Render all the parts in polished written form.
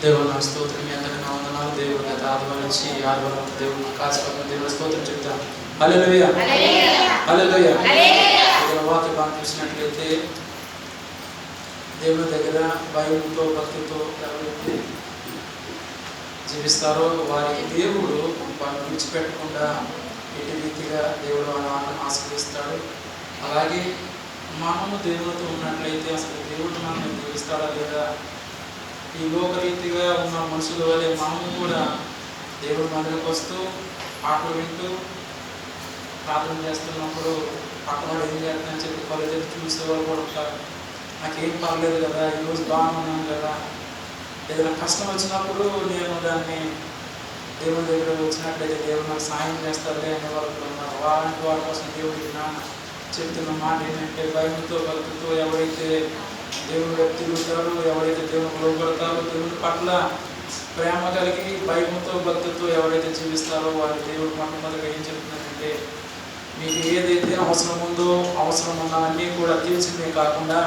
దేవుని స్తోత్రం. మీ అందరికీ నా వందనాలు. దేవుడు గత ఆదివారం నుంచి ఆదివారం దేవుడు కాచిపడిన దేవుని స్తోత్రం చెప్తాను. హల్లెలూయా, హల్లెలూయా. వాక్య భాగం చూసినట్లయితే దేవుని దగ్గర భయంతో భక్తితో ఎవరైతే జీవిస్తారో వారికి దేవుడు వారిని విడిచిపెట్టకుండా ఎటు రీతిగా దేవుడు వాళ్ళని ఆశీర్వదిస్తాడు. అలాగే మనము దేవునితో ఉన్నట్లయితే అసలు దేవుడు మనల్ని దీవిస్తాడా లేదా? ఈ లోకరీతిగా ఉన్న మనుషుల వల్లే మనము కూడా దేవుడి మందిరకు వస్తూ పాటలు వింటూ ప్రార్థన చేస్తున్నప్పుడు పక్కన ఏం చేస్తానని చెప్పి కొలతలు చూసేవాళ్ళు కూడా ఉంటారు. నాకేం పర్లేదు కదా, ఈరోజు బాగున్నాను కదా, ఏదైనా కష్టం వచ్చినప్పుడు నేను దాన్ని దేవుని దగ్గర వచ్చినట్లయితే దేవుడు నాకు సాయం చేస్తారులే అనే వాళ్ళు ఉన్నారు. అలాంటి వారి కోసం దేవుడికి నాన్న చెప్తున్న మాట ఏంటంటే భయంతో భక్తితో ఎవరైతే దేవుని వైపు తిరుగుతారో, ఎవరైతే దేవుని లోపడతారో, దేవుని పట్ల ప్రేమ కలిగి భయంతో భక్తితో ఎవరైతే జీవిస్తారో వారి దేవుడు మొట్టమొదటిగా ఏం చెప్తున్నారంటే మీకు ఏదైతే అవసరం ఉందో అవసరం ఉన్నవన్నీ కూడా తీర్చిందే కాకుండా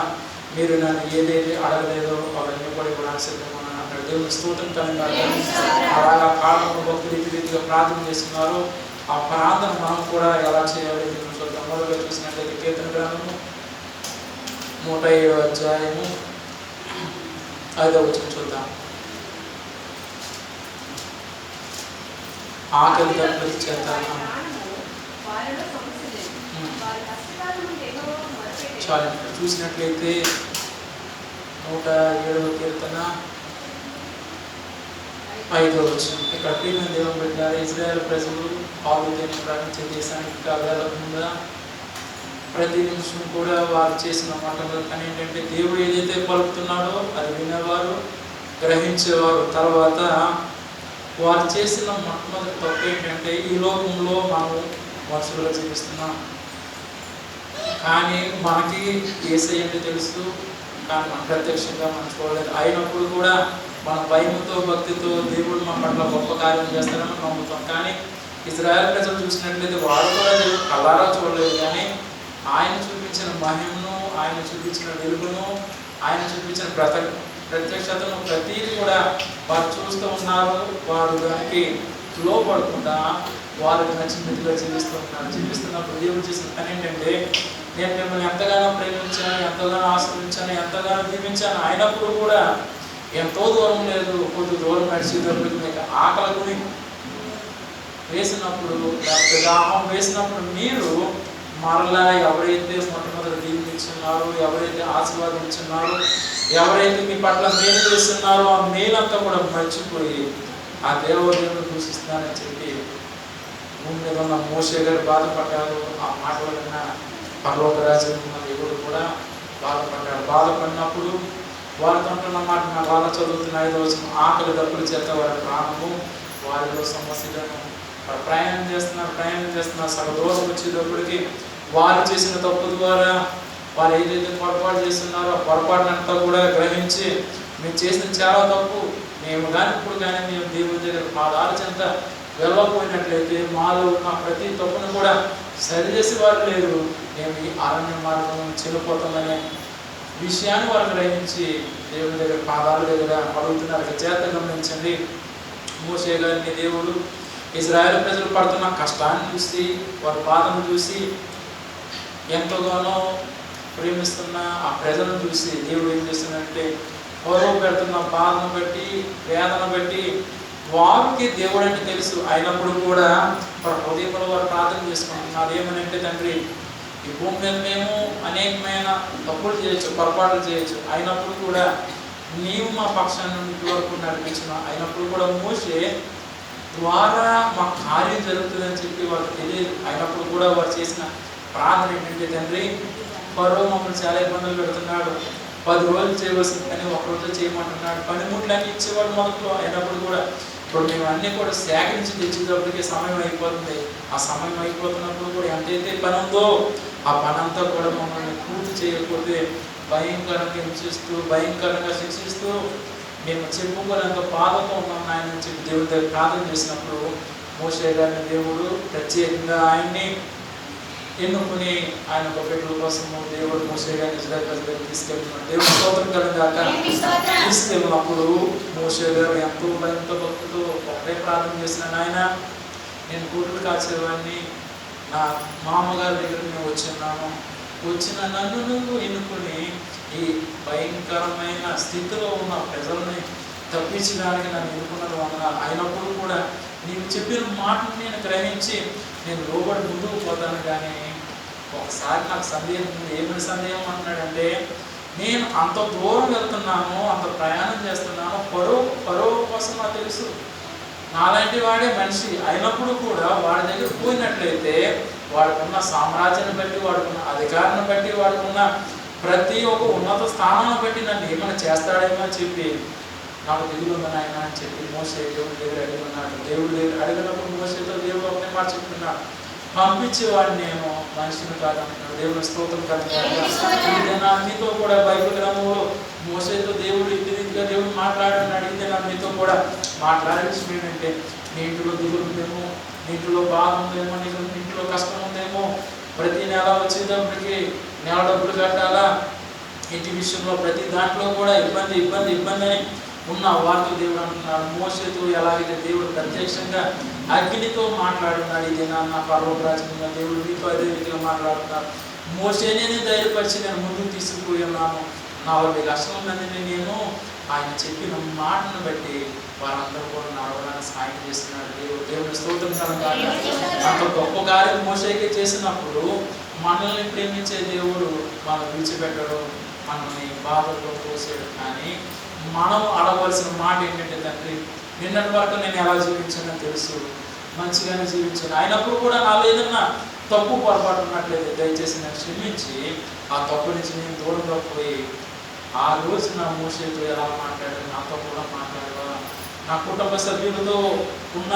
మీరు నన్ను ఏదైతే అడగలేదో అవన్నీ కూడా ఇవ్వడానికి సిద్ధమని అన్నాడు. దేవుని స్తోత్రం కనుక అలాగా కాలంలో భక్తులు రీతిగా ప్రార్థన చేస్తున్నారు. ఆ ప్రార్థన మనం కూడా ఎలా చేయాలి చూద్దాం. మొదలుగా చూసినట్లయితే కీర్తన గ్రంథము 107వ అధ్యాయము 5వ వచనం చూద్దాం. ఆకలి దప్పుల చేత చాలా చూసినట్లయితే 107వ కీర్తన 5వ వచనం. ఇక్కడ ప్రియమైన దేవుని పెట్టారు. ఇజ్రాయేల్ ప్రజలు పాలు తేనె ప్రకటించే దేశానికి ఇంకా వెళ్ళకుండా ప్రతి నిమిషం కూడా వారు చేసిన మాటలు కానీ ఏంటంటే దేవుడు ఏదైతే పలుకుతున్నాడో అది వినేవారు, గ్రహించేవారు. తర్వాత వారు చేసిన మొట్టమొదటి తప్పు ఏంటంటే ఈ లోకంలో మనం మనుషులుగా జీవిస్తున్నాం, కానీ మనకి యేసయ్య అంటే తెలుసు, కానీ మనం ప్రత్యక్షంగా మనం చూడలేదు. అయినప్పుడు కూడా మన భయంతో భక్తితో దేవుడు మన పట్ల గొప్ప కార్యం చేస్తారని నమ్ముతాం. కానీ ఇజ్రాయేల్ ప్రజలు చూసినట్లయితే వారు కూడా దేవుడు కళ్ళారా చూడలేదు, కానీ ఆయన చూపించిన మహిమను, ఆయన చూపించిన వెలుగును, ఆయన చూపించిన ప్రత్యక్షతను ప్రతీది కూడా వారు చూస్తూ ఉన్నారు. వారు దానికి లోపడకుండా వారికి నచ్చినట్టుగా జీవిస్తున్నప్పుడు దేవుడు చేసిన పని ఏంటంటే నేను మిమ్మల్ని ఎంతగానో ప్రేమించాను, ఎంతగానో ఆశ్రయించాను, ఎంతగానో దీవించాను. అయినప్పుడు కూడా ఎంతో దూరం లేదు, కొద్ది దూరం నడిచేటప్పటికి మీకు ఆకలి వేసినప్పుడు, దాహం వేసినప్పుడు మీరు మరలా ఎవరైతే మొట్టమొదటి దీవించున్నారో, ఎవరైతే ఆశీర్వాదించున్నారో, ఎవరైతే మీ పట్ల మేలు చేస్తున్నారో ఆ మేలంతా కూడా మర్చిపోయి ఆ దేవుడిని దూషిస్తున్నారని చెప్పి భూమి మీద ఉన్న మోషే గారు బాధపడ్డారు. ఆ మాటల విన్న పరలోక రాజ్యం ఉన్న దేవుడు కూడా బాధపడ్డాడు. బాధపడినప్పుడు వారితో ఉంటున్న మాట వాళ్ళ చదువుతున్న 5వ వచనం, ఆకలి దప్పుల చేత వారి ప్రాణము వారిలో సమస్యలను ప్రయాణం చేస్తున్నారు. సగ దూరం వచ్చేటప్పటికి వారు చేసిన తప్పు ద్వారా వారు ఏదైతే పొరపాటు చేస్తున్నారో ఆ పొరపాటునంతా కూడా గ్రహించి మేము చేసిన చాలా తప్పు, మేము కానీ ఇప్పుడు కానీ మేము దేవుని దగ్గర పాదాల చెంత వెళ్ళకపోయినట్లయితే మాలో ఉన్న ప్రతి తప్పును కూడా సరిచేసి వారు లేరు, మేము ఈ అరణ్య మార్గం చెల్లిపోతామనే విషయాన్ని వారు గ్రహించి దేవుని దగ్గర పాదాల దగ్గర అడుగుతున్నారు. చేత గమనించండి, మోషే గారిని దేవుడు ఇజ్రాయేల్ ప్రజలు పడుతున్న కష్టాన్ని చూసి వారి బాధను చూసి ఎంతగానో ప్రేమిస్తున్న ఆ ప్రజలను చూసి దేవుడు ఏం చేస్తున్నాడంటే వారు పెడుతున్న బాధను బట్టి వేదన బట్టి వారికి దేవుడు అంటే తెలుసు. అయినప్పుడు కూడా వారి హృదయంలో వారు ప్రార్థన చేసుకుంటున్నారు. ఏమనంటే తండ్రి ఈ భూమి మీద మేము అనేకమైన తప్పులు చేయొచ్చు, పొరపాట్లు చేయొచ్చు, అయినప్పుడు కూడా నీవు మా పక్షాన్ని నుండి వరకు నడిపించిన. అయినప్పుడు కూడా మోషే ద్వారా మా కార్యం జరుగుతుందని చెప్పి వాళ్ళకి తెలియదు. అయినప్పుడు కూడా వారు చేసిన ప్రార్థన ఏంటంటే తండ్రి ఫరో మమ్మల్ని చాలా ఇబ్బందులు పెడుతున్నాడు, 10 రోజులు చేయవలసింది కానీ 1 రోజు చేయమంటున్నాడు, పనిముట్లన్నీ ఇచ్చేవాడు మొదట్లో. అయినప్పుడు కూడా ఇప్పుడు మేము అన్నీ కూడా సేకరించి తెచ్చేటప్పటికి సమయం అయిపోతుంది. ఆ సమయం అయిపోతున్నప్పుడు కూడా ఎంతైతే పని ఉందో ఆ పని అంతా కూడా మమ్మల్ని పూర్తి చేయకపోతే భయంకరంగా హింసిస్తూ భయంకరంగా శిక్షిస్తూ మేము చెప్పుకోలేక బాధతో ఉన్నాం ఆయన చెప్పి దేవుడి దగ్గర ప్రార్థన చేసినప్పుడు మోషే గారిని దేవుడు ప్రత్యేకంగా ఆయన్ని ఎన్నుకుని ఆయన ఒక బిడ్డల కోసము దేవుడు మోషే గారిని ఇజ్రాయేల్ ప్రజలకు తీసుకెళ్తున్నాడు. దేవుడు స్తోత్రం కలుగుగాక. తీసుకెళ్ళినప్పుడు మోషే గారు ఎంతో భయంతో భక్తితో ఒకటే ప్రార్థన చేసిన, ఆయన నేను గొర్రెలు కాసేవాడిని, నా మామగారి దగ్గర నేను వచ్చిన నన్ను నువ్వు ఎన్నుకుని ఈ భయంకరమైన స్థితిలో ఉన్న ప్రజల్ని తప్పించడానికి నన్ను ఎన్నుకున్నది వందనాలు. అయినప్పుడు కూడా నీవు చెప్పిన మాటను నేను గ్రహించి నేను లోబడి ముందుకు పోతాను. కానీ ఒకసారి నాకు సందేహం ఉంది. ఏమైనా సందేహం అంటున్నాడంటే, నేను అంత దూరం వెళ్తున్నాను, అంత ప్రయాణం చేస్తున్నాను, పరువు కోసం నాకు తెలుసు. నాలాంటి వాడే మనిషి అయినప్పుడు కూడా వాడి దగ్గర పోయినట్లయితే వాడుకున్న సామ్రాజ్యాన్ని బట్టి, వాడుకున్న అధికారాన్ని బట్టి, వాడుకున్న ప్రతి ఒక్క ఉన్నత స్థానాన్ని బట్టి నన్ను ఏమైనా చేస్తాడేమో అని చెప్పి నాకు దిగులు ఉందని ఆయన అని చెప్పి మోసే దేవుడి దగ్గర అడుగున్నాడు. దేవుడి దగ్గర అడిగినప్పుడు మోసేతో దేవుడు ఒకటే మాట చెప్తున్నాడు, పంపించేవాడిని నేను మనిషిని కాదంటున్నాడు. దేవుని స్తోత్రం కలుగుతాను. మీతో కూడా బైబిల్ గ్రంథంలో మోసేతో దేవుడు ఇంటి రీతిగా దేవుడు మాట్లాడని అడిగితే నా మీతో కూడా మాట్లాడే విషయం ఏంటంటే, నీ ఇంటిలో దిగులు ఉందేమో, నీటిలో బాధ ఉందేమో, నీకు ఇంట్లో కష్టం ఉందేమో, ప్రతి నెల వచ్చేటప్పటికి నెల డబ్బులు కట్టాలా, ఇంటి విషయంలో ప్రతి దాంట్లో కూడా ఇబ్బంది ఇబ్బంది ఇబ్బంది అని ఉన్న వారితో దేవుడు అంటున్నాడు. మోసేతో ఎలాగైతే దేవుడు ప్రత్యక్షంగా అగ్నితో మాట్లాడున్నాడు, ఇది నా పర్వప్రాచకంగా దేవుడు మీతో అదే రీతిగా మాట్లాడుతున్నాడు. మోసేనే ధైర్యపరిచి నేను ముందుకు తీసుకుపోయి ఉన్నాను. 40 లక్షల మందిని నేను ఆయన చెప్పిన మాటను బట్టి వారందరూ కూడా నడవడానికి సాయం చేస్తున్నాడు. దేవుని స్తోత్రం కలగాలి. అంత గొప్ప కార్యం మోసేకే చేసినప్పుడు మనల్ని ప్రేమించే దేవుడు మనం విడిచిపెట్టడు, మనల్ని బాధల్లో పోసాడు. కానీ మనం అడగవలసిన మాట ఏంటంటే, తండ్రి నిన్నటి వరకు నేను ఎలా జీవించానో తెలుసు, మంచిగానే జీవించాను, అయినప్పుడు కూడా నాలో ఏదన్నా తప్పు పొరపాటు ఉన్నట్లయితే దయచేసి నేను క్షమించి ఆ తప్పు నుంచి నేను దూరంగా పోయి ఆ రోజు నా మోసేతో ఎలా మాట్లాడాను నాతో కూడా మాట్లాడాలా, నా కుటుంబ సభ్యులతో ఉన్న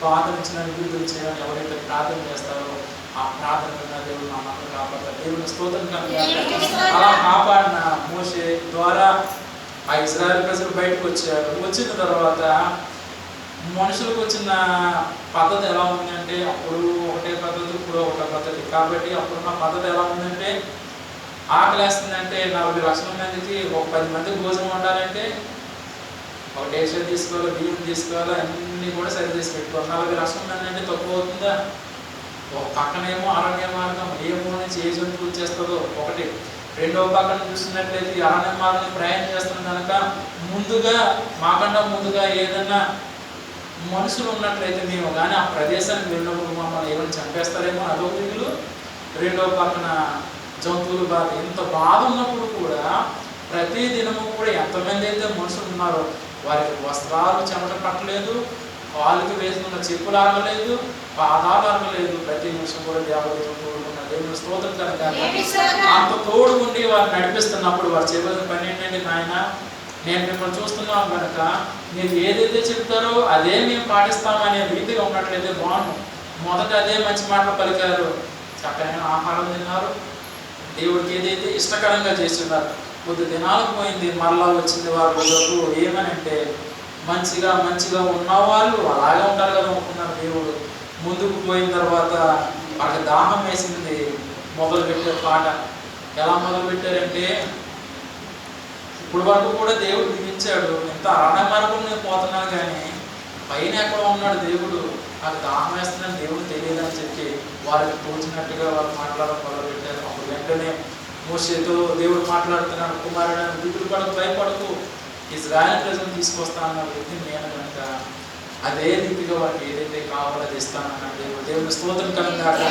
బాధ నుంచి నన్ను విడుదల చేయాలని ఎవరైతే ప్రార్థన చేస్తారో ఆ ప్రార్థన దేవుడు నా మనల్ని కాపాడతారు. దేవుని స్తోత్రం కనుక అలా కాపాడిన మోసే ద్వారా ఆ ఇజ్రాయేల్ ప్రజలు బయటకు వచ్చారు. వచ్చిన తర్వాత మనుషులకు వచ్చిన పద్ధతి ఎలా ఉందంటే, అప్పుడు ఒకటే పద్ధతి, ఇప్పుడు ఒకటే పద్ధతి. కాబట్టి అప్పుడున్న పద్ధతి ఎలా ఉందంటే, ఆకలి వేస్తుందంటే 40 లక్షల మందికి ఒక 10 మందికి భోజనం ఉండాలంటే ఒక డేషా తీసుకోవాలి, బియ్యం తీసుకోవాలి, అన్నీ కూడా సరి చేసి పెట్టుకోవాలి. 40 లక్షల మంది అంటే తక్కువ అవుతుందా? ఒక పక్కనేమో అరణ్య మార్గం, ఏ మూల నుంచి ఏ జంతువు వచ్చేస్తుందో ఒకటి. రెండవ పక్కన చూస్తున్నట్లయితే ఈ అరణ్య మార్గం ప్రయాణం చేస్తున్న కనుక ముందుగా మాకన్నా ముందుగా ఏదన్నా మనుషులు ఉన్నట్లయితే మేము కానీ ఆ ప్రదేశానికి వెళ్ళినప్పుడు మమ్మల్ని ఏమైనా చంపేస్తారేమో అదొక దిగులు. రెండవ పక్కన జంతువులు బాధ. ఇంత బాధ ఉన్నప్పుడు కూడా ప్రతి దినము కూడా ఎంతమంది అయితే మనుషులు ఉన్నారో వారికి వస్త్రాలు చెమట పట్టలేదు, కాళ్ళకి వేసుకున్న చెప్పులు ఆగలేదు, పాదాలు ఆగలేదు. ప్రతి నిమిషం కూడా దేవతతో తోడుకున్న దేవుని స్తోత్రం కనుక అంత తోడు ఉండి వారు నడిపిస్తున్నప్పుడు వారు చెప్పిన పని ఏంటంటే, నాయన నేను మిమ్మల్ని చూస్తున్నాం కనుక మీరు ఏదైతే చెప్తారో అదే మేము పాటిస్తామనే రీతిగా ఉన్నట్లయితే బాగుండు. మొదట అదే మంచి మాటలు పలికారు, చక్కగా ఆహారం తిన్నారు, దేవుడికి ఏదైతే ఇష్టకరంగా చేస్తున్నారు. కొద్ది దినాలకు పోయింది, మరలా వచ్చింది వారు ఏమని అంటే, మంచిగా ఉన్నవాళ్ళు అలాగే ఉంటారు కదా అనుకున్నారు. దేవుడు ముందుకు పోయిన తర్వాత వాళ్ళకి దాహం వేసింది, మొదలు పెట్టారు పాట. ఎలా మొదలు పెట్టారంటే, ఇప్పుడు వరకు కూడా దేవుడు దిగించాడు, ఇంత అరణ్య మార్గం నేను పోతున్నాను కానీ పైన ఎక్కడ ఉన్నాడు దేవుడు, నాకు దాహం వేస్తుందని దేవుడు తెలియదని చెప్పి వారికి తోచినట్టుగా వారు మాట్లాడడం మొదలు పెట్టారు. అప్పుడు వెంటనే మోషేతో దేవుడు మాట్లాడుతున్నాడు, కుమారుడు దిగులు పడకు, భయపడకు, ఇజ్రాయేల్ ప్రజలను తీసుకొస్తానన్న వ్యక్తిని నేను కనుక అదే రీతిగా వారికి ఏదైతే కావాలో అది ఇస్తానన్నాడు దేవుడు. దేవుని స్తోత్రం కలుగుగాక.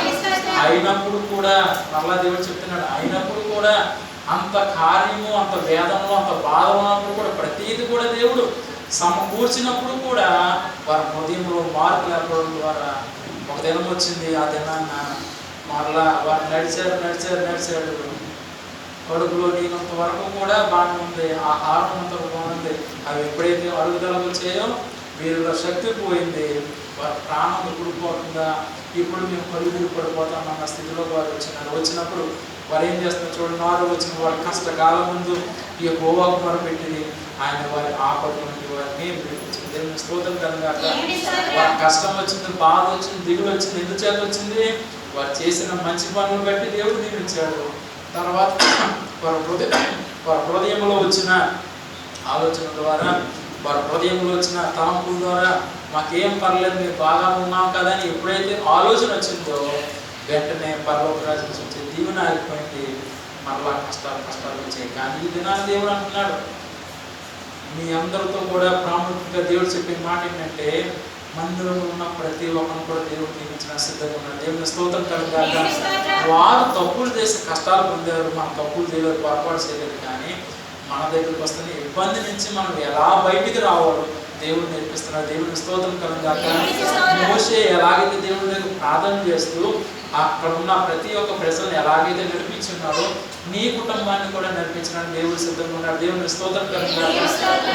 అయినప్పుడు కూడా మరలా దేవుడు చెప్తున్నాడు, అయినప్పుడు కూడా అంత కార్యము, అంత వేదనలో, అంత బాధ ఉన్నప్పుడు కూడా ప్రతీది కూడా దేవుడు సమకూర్చినప్పుడు కూడా వారి హృదయంలో మార్పు ఏర్పడడం ద్వారా ఒక దినం వచ్చింది. ఆ దినాన్న మరలా వారు నడిచాడు. కడుపులో నీనంత వరకు కూడా బాగానే ఉంది, ఆహారం అంత బాగుంది. అవి ఎప్పుడైతే అడుగుదలకు వచ్చాయో వీరిలో శక్తి పోయింది, వారి ప్రాణం ఎప్పుడు పోతుందా, ఇప్పుడు మేము కలుగురు పడిపోతామన్న స్థితిలో వారు వచ్చినప్పుడు వారు ఏం చేస్తున్నారు చూడండి. వారు వచ్చిన వారి కష్టకాలం ముందు ఈ యెహోవాకు మొరపెట్టింది, ఆయన వారి ఆపద నుండి వారిని విడిపించింది. దేవుని స్తోత్రం కలుగాక. వారి కష్టం వచ్చింది, బాధ వచ్చింది, దిగులు వచ్చింది. ఎందుచేత వచ్చింది? వారు చేసిన మంచి పనులు బట్టి దేవుడు దీవించాడు. తర్వాత వారి హృదయంలో వచ్చిన ఆలోచన ద్వారా, వారి హృదయంలో వచ్చిన తలంపుల ద్వారా మాకేం పర్లేదు, మేము బాగా ఉన్నాం కదా అని ఎప్పుడైతే ఆలోచన వచ్చిందో వెంటనే పరలోక రాజ్యం వచ్చే దీవెన ఆగిపోయింది. మరలా కష్టాలు వచ్చాయి. కానీ ఈ దినాన్ని దేవుడు అంటున్నాడు, మీ అందరితో కూడా ప్రాముఖ్యంగా దేవుడు చెప్పే మాట ఏంటంటే, మందిరంలో ఉన్న ప్రతి ఒక్కరిని కూడా దేవుడు దీవించిన సిద్ధంగా ఉన్నాడు. దేవుని స్తోత్రం కలుగాక. వారు తప్పులు చేసి కష్టాలు పొందారు, మనం తప్పులు చేయలేదు, పొరపాటు చేయలేదు. కానీ మన దగ్గరికి వస్తున్న ఇబ్బంది నుంచి మనం ఎలా బయటికి రావాలో దేవుడు నేర్పిస్తున్నాడు. దేవుని స్తోత్రం కలుగాక. మోషే ఎలాగైతే దేవుడి దగ్గర ప్రార్థన చేస్తూ అక్కడ ఉన్న ప్రతి ఒక్క ప్రజలను ఎలాగైతే నడిపించున్నాడో నీ కుటుంబాన్ని కూడా నడిపించడానికి దేవుడు సిద్ధంగా ఉన్నాడు. దేవుని స్తోత్రం కలుగాక.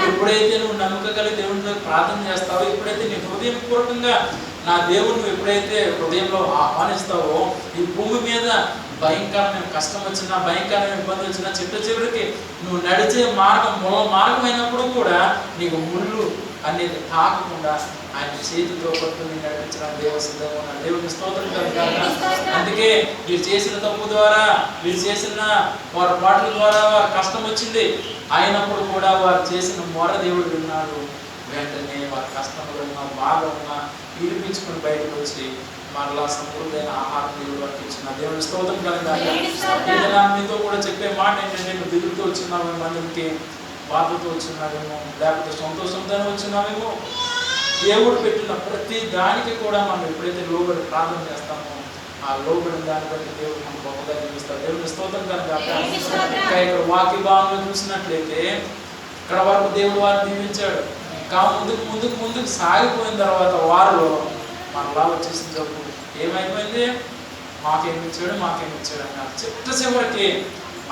ఎప్పుడైతే నువ్వు నమ్మకం కలిగి దేవుడి దగ్గర ప్రార్థన చేస్తావో, ఎప్పుడైతే నీ హృదయపూర్వకంగా నా దేవుడిని ఎప్పుడైతే హృదయంలో ఆహ్వానిస్తావో, ఈ భూమి మీద భయంకరమైన కష్టం వచ్చినా, భయంకరమైన ఇబ్బంది వచ్చినా, చిట్ట చివరికి నువ్వు నడిచే మార్గం అయినప్పుడు కూడా నీకు ముళ్ళు అనేది తాకకుండా ఆయన చేతితో పట్టుకుని నడిపించడానికి దేవుడు సిద్ధంగా ఉన్నాడు. దేవుని స్తోత్రం కలుగాక. అందుకే వీరు చేసిన తప్పు ద్వారా, వీరు చేసిన వారి పాటల ద్వారా వారి కష్టం వచ్చింది అయినప్పుడు కూడా వారు చేసిన మొర దేవుడు విన్నాడు. వెంటనే వారి కష్టంలో ఉన్న, బాధ ఉన్న పిలిపించుకుని బయటకు వచ్చి మరలా సమృద్ధైన ఆహారం దేవుడు వారికి ఇచ్చిన. దేవుని స్తోత్రం కలుగాక. ఏదైనా మీతో కూడా చెప్పే మాట ఏంటంటే, నువ్వు దిగులుతో వచ్చినావు, మందికి బాధతో వచ్చినావేమో, లేకపోతే సంతోషంతోనే వచ్చినావేమో. దేవుడు పెట్టిన ప్రతి దానికి కూడా మనం ఎప్పుడైతే లోబడి ప్రార్థన చేస్తామో, ఆ లోబడిన దాన్ని బట్టి దేవుడు మనం గొప్పగా జీవిస్తాడు. దేవుని స్తోత్రం కలుగాక. ఇంకా ఇక్కడ వాక్య భాగంలో చూసినట్లయితే ఇక్కడ వరకు దేవుడు వారిని దీవించాడు. ఇంకా ముందుకు సాగిపోయిన తర్వాత వారిలో మనలా వచ్చేసిన జబ్బు ఏమైపోయింది, మాకేమిచ్చాడు అన్నారు. చిట్ట చివరికి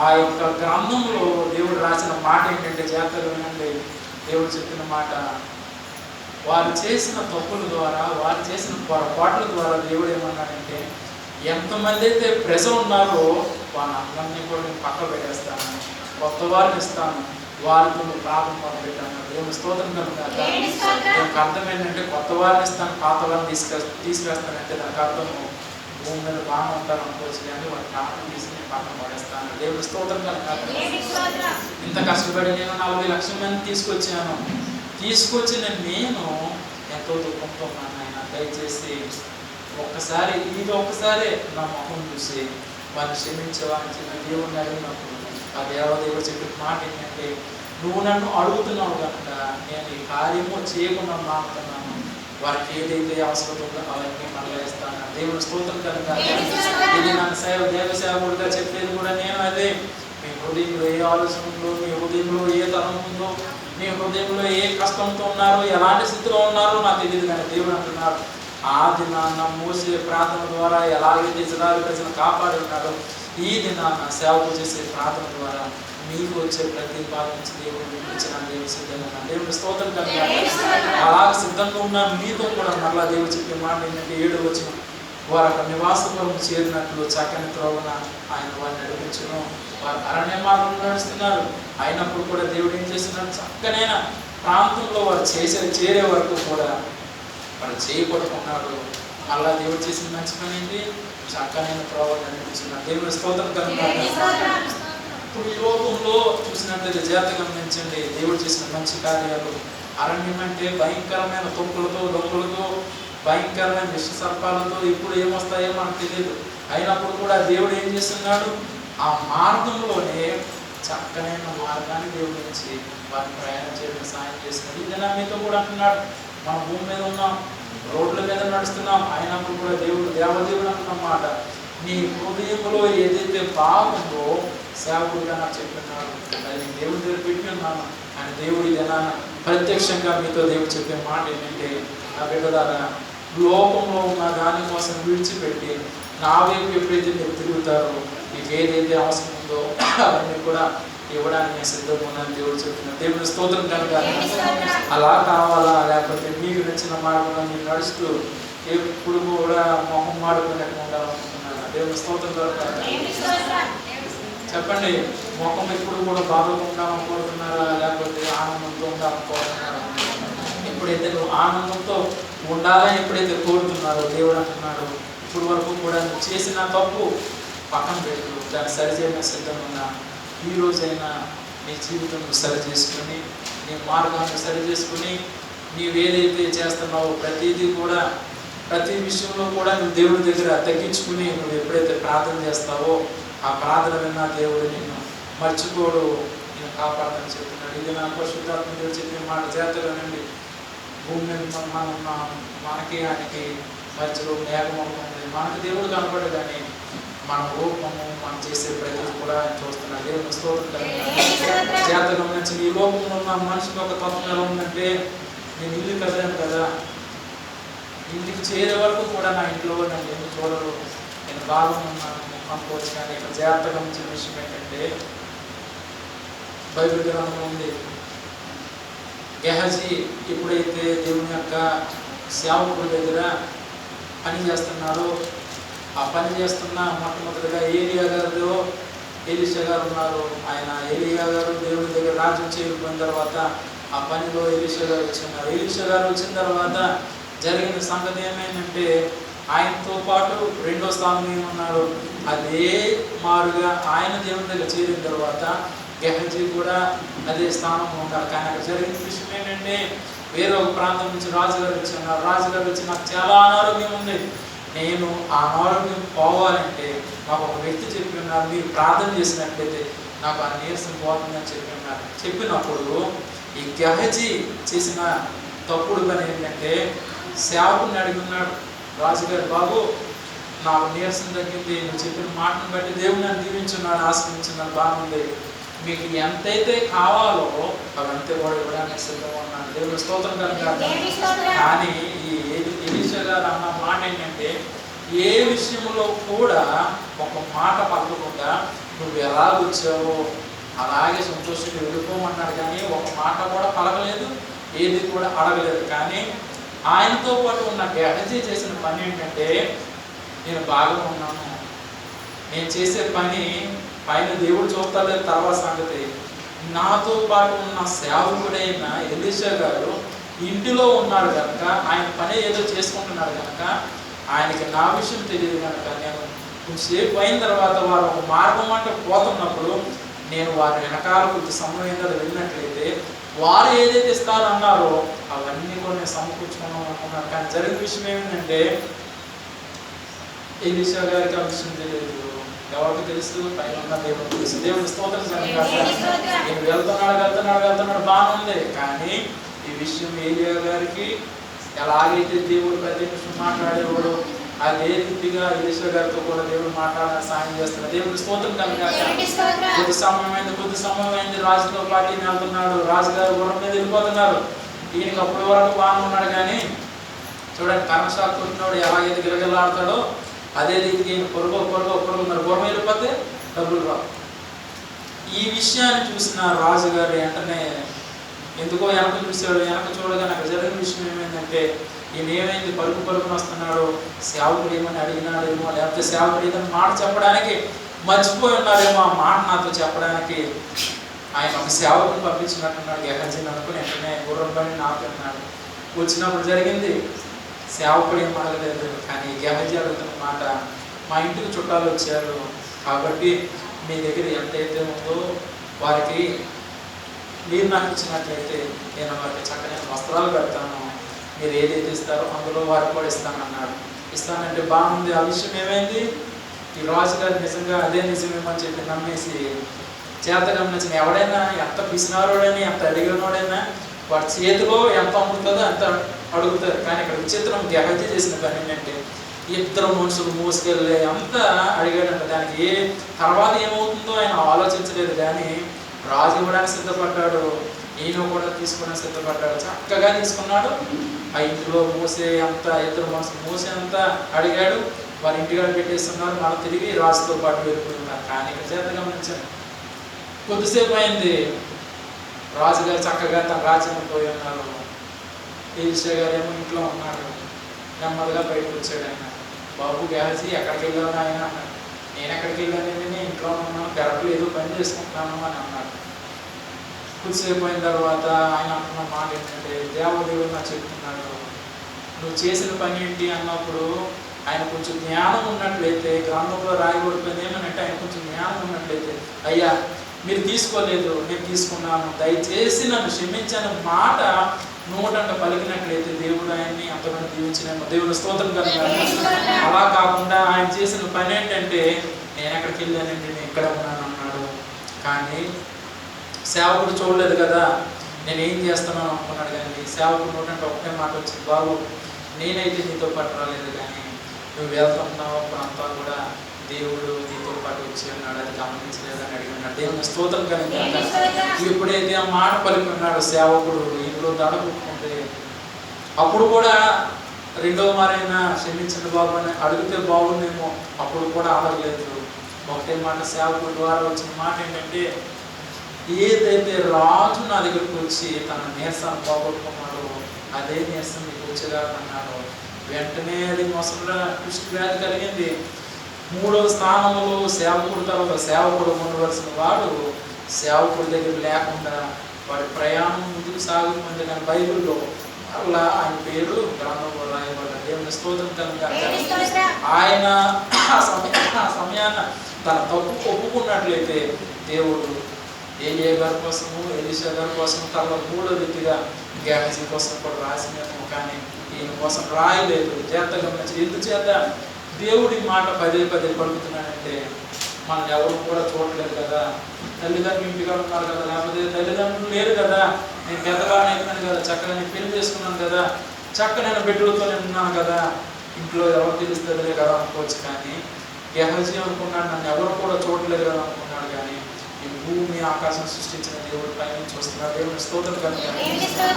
ఆ యొక్క గ్రంథంలో దేవుడు రాసిన మాట ఏంటంటే, జాగ్రత్తగా వినండి, దేవుడు చెప్పిన మాట, వారు చేసిన తప్పుల ద్వారా, వారు చేసిన పొరపాట్ల ద్వారా దేవుడు ఏమన్నాడంటే, ఎంతమంది అయితే ప్రజలు ఉన్నారో వాళ్ళందరినీ కూడా నేను పక్క పెట్టేస్తాను, కొత్త వారిని ఇస్తాను, వారితో నువ్వు ప్రార్థన మొదలుపెట్టాను. దేవుని స్తోత్రం కలుగాక. దానికి అర్థం ఏంటంటే, కొత్త వారిని ఇస్తాను, పాత వారిని తీసుకొస్తానంటే దానికి అర్థం భూమి మీద బాగా ఉంటారు అనుకోవచ్చు, కానీ వారి ప్రార్థన తీసి నేను పక్కన పడేస్తాను. దేవుని స్తోత్రం కలుగాక. ఇంత కష్టపడి నేను 40 లక్షల మంది తీసుకొచ్చిన నేను ఎంతో దుఃఖంతో ఉన్నాను. ఆయన దయచేసి ఒక్కసారి నా ముఖం చూసి వారిని క్షమించవాలని చెప్పి దేవుడిని అడిగినప్పుడు ఆ దేవదేవుడు చెప్పిన మాట ఏంటంటే, నువ్వు నన్ను అడుగుతున్నావు కనుక నేను ఈ కార్యము చేయకుండా మాట్లాడుతున్నాను, వారికి ఏదైతే అవసరం ఉందో అవన్నీ మరలేస్తాను. దేవుని స్తోత్రం కనుక. ఇది నా దేవ సేవకుడిగా చెప్పేది కూడా నేను అదే. మీ హృదయంలో ఏ ఆలోచన ఉందో, మీ హృదయంలో ఏ తరం ఉందో, మీ హృదయంలో ఏ కష్టంతో ఉన్నారో, ఎలాంటి స్థితిలో ఉన్నారో నాకు తెలియదు, కానీ దేవుడు అంటున్నాడు, ఆ దినాన్న మోసే ప్రార్థన ద్వారా ఎలాగైతే ఇజ్రాయేలు ప్రజలను కాపాడి ఉన్నాడో, ఈ దినాన్న సేవకు చేసే ప్రార్థన ద్వారా మీకు వచ్చే ప్రతి బాధ నుంచి దేవుడు మీకు ఇచ్చిన దేవుడు సిద్ధంగా ఉన్నాడు. దేవుని స్తోత్రం కనుక. అలాగ సిద్ధంగా ఉన్న మీతో కూడా మరలా దేవుడు చెప్పే మాట ఏంటంటే, 7వ వచనం, వారు అక్కడ నివాసపురం చేరినట్లు చక్కని త్రోవన ఆయన వారిని నడిపించును. వారు అరణ్య మార్గంలో నడుస్తున్నారు అయినప్పుడు కూడా దేవుడు ఏం చేస్తున్నాడు, చక్కనైన ప్రాంతంలో వారు చేరే వరకు కూడా వారు చేయబడుకున్నాడు. మళ్ళా దేవుడు చేసిన మంచి పని ఏంటి, చక్కనైన త్రోవను నడిపించున్నాడు. దేవుని స్తోత్రం కనుక. ఇప్పుడు ఈ లోకంలో చూసినట్లయితే జాగ్రత్తగా గమనించండి, దేవుడు చేసిన మంచి కార్యాలు. అరణ్యం అంటే భయంకరమైన దొంగలతో భయంకరమైన విష సర్పాలతో ఎప్పుడు ఏమొస్తాయో మనకు తెలియదు. అయినప్పుడు కూడా దేవుడు ఏం చేస్తున్నాడు, ఆ మార్గంలోనే చక్కనైన మార్గాన్ని దేవుడి నుంచి వారిని ప్రయాణం చేయడం సాయం చేస్తున్నాడు. ఇదేనా మీతో కూడా అంటున్నాడు, మన భూమి మీద ఉన్నాం, రోడ్ల మీద నడుస్తున్నాం, అయినప్పుడు కూడా దేవదేవుడు అంటున్నమాట, నీ హృదయంలో ఏదైతే బాగుందో సేవకుడిగా నాకు చెప్పినాడు, అది నేను దేవుడి దగ్గర పెట్టి ఉన్నాను అని దేవుడి జనాన ప్రత్యక్షంగా మీతో దేవుడు చెప్పే మాట ఏంటంటే, నా బిడ్డలారా, లోకంలో ఉన్న దానికోసం విడిచిపెట్టి నా వైపు ఎప్పుడైతే మీరు తిరుగుతారో, మీకు ఏదైతే అవసరం ఉందో అవన్నీ కూడా ఇవ్వడానికి నేను సిద్ధంగా ఉన్నాను దేవుడు చెప్తున్నాను. దేవుని స్తోత్రం కనుక. అలా కావాలా, లేకపోతే మీకు నచ్చిన మార్గంలో మీరు నడుస్తూ ఎప్పుడు కూడా మొహం మాడుకున్నట్టు ఉండాలనుకుంటున్నాను. దేవుని స్తోత్రం కనుక. చెప్పండి, ముఖం ఎప్పుడు కూడా బాధతో ఉండాలనుకుంటున్నారా, లేకపోతే ఆనందంతో ఉండాలనుకుంటున్నారా? ఎప్పుడైతే నువ్వు ఆనందంతో ఉండాలని ఎప్పుడైతే కోరుతున్నారో దేవుడు అంటున్నాడు, ఇప్పుడు వరకు కూడా నువ్వు చేసిన తప్పు పక్కన పెట్టు, దాన్ని సరిచేయడం సిద్ధంగా ఉన్నా. ఈ రోజైనా నీ జీవితం నువ్వు సరి చేసుకుని, నీ మార్గాన్ని సరి చేసుకుని, నీవేదైతే చేస్తున్నావో ప్రతిదీ కూడా, ప్రతి విషయంలో కూడా నువ్వు దేవుడి దగ్గర తగ్గించుకుని నువ్వు ఎప్పుడైతే ప్రార్థన చేస్తావో ఆ ప్రార్థన విన్నా దేవుడు నిన్ను మర్చిపోడు, నేను కాపాడదని చెప్తున్నాడు. ఇది నా పరిశుద్ధాత్మ దేవుడు చెప్పిన మాట. జాతరలో నుండి భూమి మీద మనకి ఆయనకి మధ్యలో మేఘం ఉంటుంది. మనకు దేవుడు కనపడు, కానీ మన రూపము మనం చేసే ప్రజలు కూడా ఆయన చూస్తున్నాడు. దేవుని స్తోత్రం. జాతకం నుంచి ఈ లోకంలో ఉన్న మనిషికి ఒక తత్వం ఎలా ఉందంటే, నేను ఇల్లు కదాను కదా, ఇంటికి చేరే వరకు కూడా నా ఇంట్లో నన్ను ఎందుకు చూడరు, నేను బాగున్నాను అనుకోవచ్చు. కానీ ఇక్కడ జాగ్రత్తగా గమనించిన విషయం ఏంటంటే, బైబిల్ గ్రంథం ఉంది, గెహజీ ఎప్పుడైతే దేవుని యొక్క సేవకుల దగ్గర పని చేస్తున్నారో, ఆ పని చేస్తున్న మొట్టమొదటిగా ఏలియా గారు, ఎలీషా గారు ఉన్నారు. ఆయన ఏలియా గారు దేవుని దగ్గర రాజ్యం చేరుకున్న తర్వాత ఆ పనిలో ఎలీషా గారు వచ్చినారు. ఎలీషా గారు వచ్చిన తర్వాత జరిగిన సంగతి ఏమైందంటే, ఆయనతో పాటు రెండో స్థానం ఏమన్నాడు, అదే మారుగా ఆయన దేవుని దగ్గర చేరిన తర్వాత గెహజీ కూడా అదే స్థానంలో ఉన్నారు. కానీ అక్కడ జరిగిన విషయం ఏంటంటే, వేరే ఒక ప్రాంతం నుంచి రాజుగారు వచ్చి ఉన్నారు. రాజుగారు వచ్చి నాకు చాలా అనారోగ్యం ఉంది, నేను ఆ అనారోగ్యం పోవాలంటే నాకు ఒక వ్యక్తి చెప్పి ఉన్నారు, మీరు ప్రార్థన చేసినట్లయితే నాకు ఆ నీరసం పోతుందని చెప్పి ఉన్నారు. చెప్పినప్పుడు ఈ గెహజీ చేసిన తప్పుడు పని ఏంటంటే, సేవకుని అడిగి ఉన్నాడు రాజుగారు, బాబు నాకు నీరసం తగ్గింది, నువ్వు చెప్పిన మాటను బట్టి దేవుడు నన్ను దీవించున్నాడు, ఆశ్రయించున్నాడు, బాగుంది, మీకు ఎంతైతే కావాలో అవంతే కూడా ఇవ్వడానికి సిద్ధంగా ఉన్నాను. దేవుని స్తోత్రం కలుగుతాను. కానీ ఈ ఎలీషా గారు అన్న మాట ఏంటంటే, ఏ విషయంలో కూడా ఒక మాట పలకకుండా నువ్వు ఎలా వచ్చావో అలాగే సంతోషంగా వెళ్ళిపోమన్నాడు. కానీ ఒక మాట కూడా పలకలేదు, ఏది కూడా అడగలేదు. కానీ ఆయనతో పాటు ఉన్న గెహజీ చేసిన పని ఏంటంటే, నేను బాగా ఉన్నాను, నేను చేసే పని పైన దేవుడు చూపుతాలేదు తర్వాత సంగతి, నాతో పాటు ఉన్న సేవకుడైన ఎలీషా గారు ఇంటిలో ఉన్నాడు కనుక, ఆయన పని ఏదో చేసుకుంటున్నాడు కనుక, ఆయనకి నా విషయం తెలియదు కనుక, నేను కొంచెంసేపు అయిన తర్వాత వారు ఒక మార్గం అంటే పోతున్నప్పుడు నేను వారి వెనకాల కొంచెం సమయం వెళ్ళినట్లయితే వారు ఏదైతే ఇస్తారన్నారో అవన్నీ కూడా నేను సమకూర్చుకున్నాం అనుకున్నాను. కానీ జరిగిన విషయం ఏమిటంటే, ఎలీషా గారికి ఆ విషయం తెలియదు. ఎవరికి తెలుసు? పైన ఉన్న దేవుడు తెలుసు. దేవుని స్తోత్రం. నేను వెళ్తున్నాడు బాగుంది. కానీ ఈ విషయం ఏలియా గారికి ఎలాగైతే దేవుడు ప్రతి నిమిషం మాట్లాడేవాడు అదే రీతిగా ఎలీషా గారితో కూడా దేవుడు మాట్లాడాలని సాయం చేస్తున్నాడు. దేవుని స్తోత్రం కనుక కొద్ది సమయం అయింది రాజుతో పాటు ఈయన వెళ్తున్నాడు. రాజుగారు గుర్రం మీద వెళ్ళిపోతున్నారు. ఈయనకి అప్పటి వరకు బాగా ఉన్నాడు. కానీ చూడండి, కర్ణశాల కొట్టినోడు ఎలాగైతే గిలగిలాడతాడో అదే రీతికి పొరుగు మరి గుర్రం వెళ్ళిపోతే డబ్బులు రావు. ఈ విషయాన్ని చూసిన రాజుగారు వెంటనే ఎందుకో వెనక చూశాడు. వెనక చూడగానే అక్కడ జరిగిన విషయం ఏమైందంటే, ఈయన ఏమైంది పరుగున వస్తున్నాడు, సేవకుడు ఏమని అడిగినాడేమో, లేకపోతే సేవకుడు ఏదైనా మాట చెప్పడానికి మర్చిపోయి ఉన్నాడేమో, ఆ మాట నాతో చెప్పడానికి ఆయన ఒక సేవకుని పంపించినట్టున్నాడు గెహజీని అనుకుని వెంటనే గుర్రం పని నాతో ఉన్నాడు. వచ్చినప్పుడు జరిగింది, సేవకుడు ఏం అడగలేదు. కానీ గెహజీ అడుగుతున్న మాట, మా ఇంటికి చుట్టాలు వచ్చారు కాబట్టి మీ దగ్గర ఎంతైతే ఉందో వారికి మీరు నాకు ఇచ్చినట్లయితే నేను వారికి చక్కని వస్త్రాలు పెడతాను, మీరు ఏదైతే ఇస్తారో అందులో వారికి కూడా ఇస్తానన్నాడు. ఇస్తానంటే బాగుంది. ఆ విషయం ఏమైంది, ఈ రాజుగారు నిజంగా అదే నిజమేమని చెప్పి నమ్మేసి చేత గమనించిన ఎవడైనా ఎంత పిసినారోడైనా ఎంత అడిగినోడైనా వాడి చేతిలో ఎంత అమ్ముతుందో అంత అడుగుతారు. కానీ ఇక్కడ విచిత్రం గెహజీ చేసిన పని ఏంటంటే, ఇద్దరు మనుషులు మోసుకెళ్ళి అంతా అడిగాడంట. దానికి తర్వాత ఏమవుతుందో ఆయన ఆలోచించలేదు. కానీ రాజు ఇవ్వడానికి సిద్ధపడ్డాడు, ఈయన కూడా తీసుకోవడానికి సిద్ధపడ్డాడు. చక్కగా తీసుకున్నాడు. ఆ ఇంటిలో మోసే అంత ఇద్దరు మనుషులు మోసే అంత అడిగాడు. వారి ఇంటికాడ పెట్టేస్తున్నారు. మళ్ళీ తిరిగి రాజుతో పాటు వెళ్ళిపోతున్నారు. కానీ ఇక్కడ చేత గమనించాను, కొద్దిసేపు అయింది, రాజుగారు చక్కగా తన రాజ్యం పోయి ఉన్నారు. ఎలీషా గారు ఏమో ఇంట్లో ఉన్నాడు. నెమ్మదిగా బయటకు వచ్చాడు. ఆయన, బాబు గెహజీ ఎక్కడికి వెళ్ళాను ఆయన అన్నాడు. నేను ఎక్కడికి వెళ్ళాను, నేను ఇంట్లో ఉన్నాను, పెరట్లో ఏదో పని చేసుకుంటున్నాను అని అన్నాడు. కొద్దిసేపు అయిన తర్వాత ఆయన అంటున్న మాట ఏంటంటే, దేవదేవుడు నాకు చెప్తున్నాడు, నువ్వు చేసిన పని ఏంటి అన్నప్పుడు ఆయన కొంచెం జ్ఞానం ఉన్నట్లయితే, గ్రంథంలో రాయబడిపోయింది ఏమనంటే ఆయన కొంచెం జ్ఞానం ఉన్నట్లయితే, అయ్యా మీరు తీసుకోలేదు, నేను తీసుకున్నాను, దయచేసి నన్ను క్షమించిన మాట నోటంట పలికినట్లయితే దేవుడు ఆయన్ని అంతమంది దీవించిన దేవుని స్తోత్రం కనుక. అలా కాకుండా ఆయన చేసిన పని ఏంటంటే, నేను ఎక్కడికి వెళ్ళానండి, నేను ఇక్కడ ఉన్నాను అన్నాడు. కానీ సేవకుడు చూడలేదు కదా, నేను ఏం చేస్తున్నాను అనుకున్నాడు. కానీ సేవకుడు నోటంటే ఒకటే మాట వచ్చింది, బాబు నేనైతే నీతో పాటు రాలేదు, కానీ నువ్వు వెళ్తున్నావు అప్పుడంతా కూడా దేవుడు నీతో పాటు వచ్చి ఉన్నాడు, అది గమనించలేదని అడిగినాడు. దేవుని స్తోత్రం కలిగి ఎప్పుడైతే ఆ మాట పలుకున్నాడు సేవకుడు, ఇంట్లో దడపుకుంటే అప్పుడు కూడా రెండవ మారైనా క్షమించండి బాబు అని అడిగితే బాగుందేమో, అప్పుడు కూడా అడగలేదు. ఒకటే మాట సేవకుడు ద్వారా వచ్చిన మాట ఏంటంటే, ఏదైతే రాజు నా దగ్గరకు వచ్చి తన నీరసాన్ని పోగొట్టుకున్నాడో అదే నీరసం మీకు వచ్చేగా అన్నాడు. వెంటనే అది మొసలు కుష్టి వ్యాధి కలిగింది. 3వ స్థానంలో సేవకుడు తర్వాత సేవకుడు ఉండవలసిన వాడు సేవకుడి దగ్గర లేకుండా వాడి ప్రయాణం ముందుకు సాగుతుంది. కానీ బైబిల్లో అలా ఆయన పేరు గ్రంథంలో రాయబడ్డాడు. దేవుని స్తోత్రం కనుక ఆయన ఆ సమయాన తన తప్పు ఒప్పుకున్నట్లయితే దేవుడు ఏలియా గారి కోసము, ఎలీషా గారి కోసం, తన 3వ వ్యక్తిగా గేహజీ కోసం కూడా రాసినాము. కానీ ఈయన కోసం రాయలేదు. చేత గమనించి ఎందుచేత దేవుడి మాట పదే పదే పలుకుతున్నాడంటే, మనం ఎవరు కూడా చూడలేదు కదా, తల్లిదండ్రులు ఇంటిగా ఉన్నారు కదా, లేకపోతే తల్లిదండ్రులు లేరు కదా, నేను పెద్దగానే అయిపోయాను కదా, చక్కగా నేను పెళ్లి చేసుకున్నాను కదా, చక్కగా నేను బిడ్డలతో నేను ఉన్నాను కదా, ఇంట్లో ఎవరు తెలుస్తుందిలే కదా అనుకోవచ్చు. కానీ గేహజీ అనుకున్నాడు, నన్ను ఎవరు కూడా చూడలేదు కదా అనుకున్నాడు. కానీ ఈ భూమి ఆకాశం సృష్టించిన దేవుడు పైన చూస్తున్నాడు. దేవుని స్తోత్రం కనుక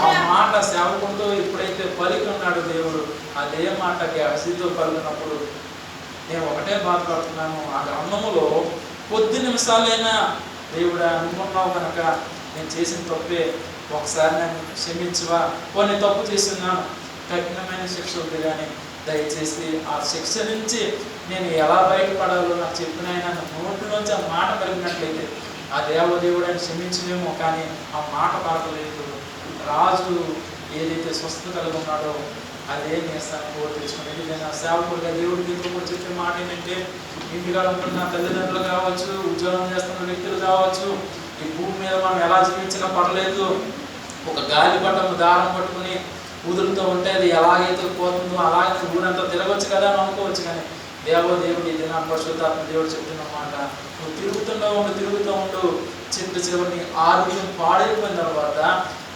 ఆ మాట సేవకుడితో ఎప్పుడైతే పలికి ఉన్నాడు దేవుడు, అదే మాట గేహజీతో పలికినప్పుడు నేను ఒకటే బాధపడుతున్నాను, ఆ గ్రంథములో కొద్ది నిమిషాలైనా దేవుడా అనుకున్నావు కనుక నేను చేసిన తప్పే, ఒకసారి నన్ను క్షమించవా, కొన్ని తప్పు చేస్తున్నాను, కఠినమైన శిక్ష ఉంది, కానీ దయచేసి ఆ శిక్ష నుంచి నేను ఎలా బయటపడాలో నాకు చెప్పిన ఆయన నోటిలోంచి ఆ మాట కలిగినట్లయితే ఆ దేవుడు అని క్షమించలేమో. కానీ ఆ మాట పలకలేదు. రాజు ఏదైతే స్వస్థత కలిగి ఉన్నాడో అదే నీరసాన్ని కూడా తెచ్చుకునేది. నేను సేవకుడిగా దేవుడి మీతో కూడా చెప్పే మాట ఏంటంటే, ఇంటికాడ ఉంటున్న తల్లిదండ్రులు కావచ్చు, ఉద్యోగం చేస్తున్న వ్యక్తులు కావచ్చు, ఈ భూమి మీద మనం ఎలా జీవించినా పర్లేదు, ఒక గాలి పట్టము దారం పట్టుకుని కుదురుతూ ఉంటే అది ఎలాగైతే పోతుందో అలాగే ఊరంతా తిరగవచ్చు కదా అని అనుకోవచ్చు. కానీ దేవుడు ఇది నా పరిశుద్ధాత్మ దేవుడు చెప్తున్నమాట, నువ్వు తిరుగుతూ ఉండు చిట్టు చివరిని ఆరోగ్యం పాడైపోయిన తర్వాత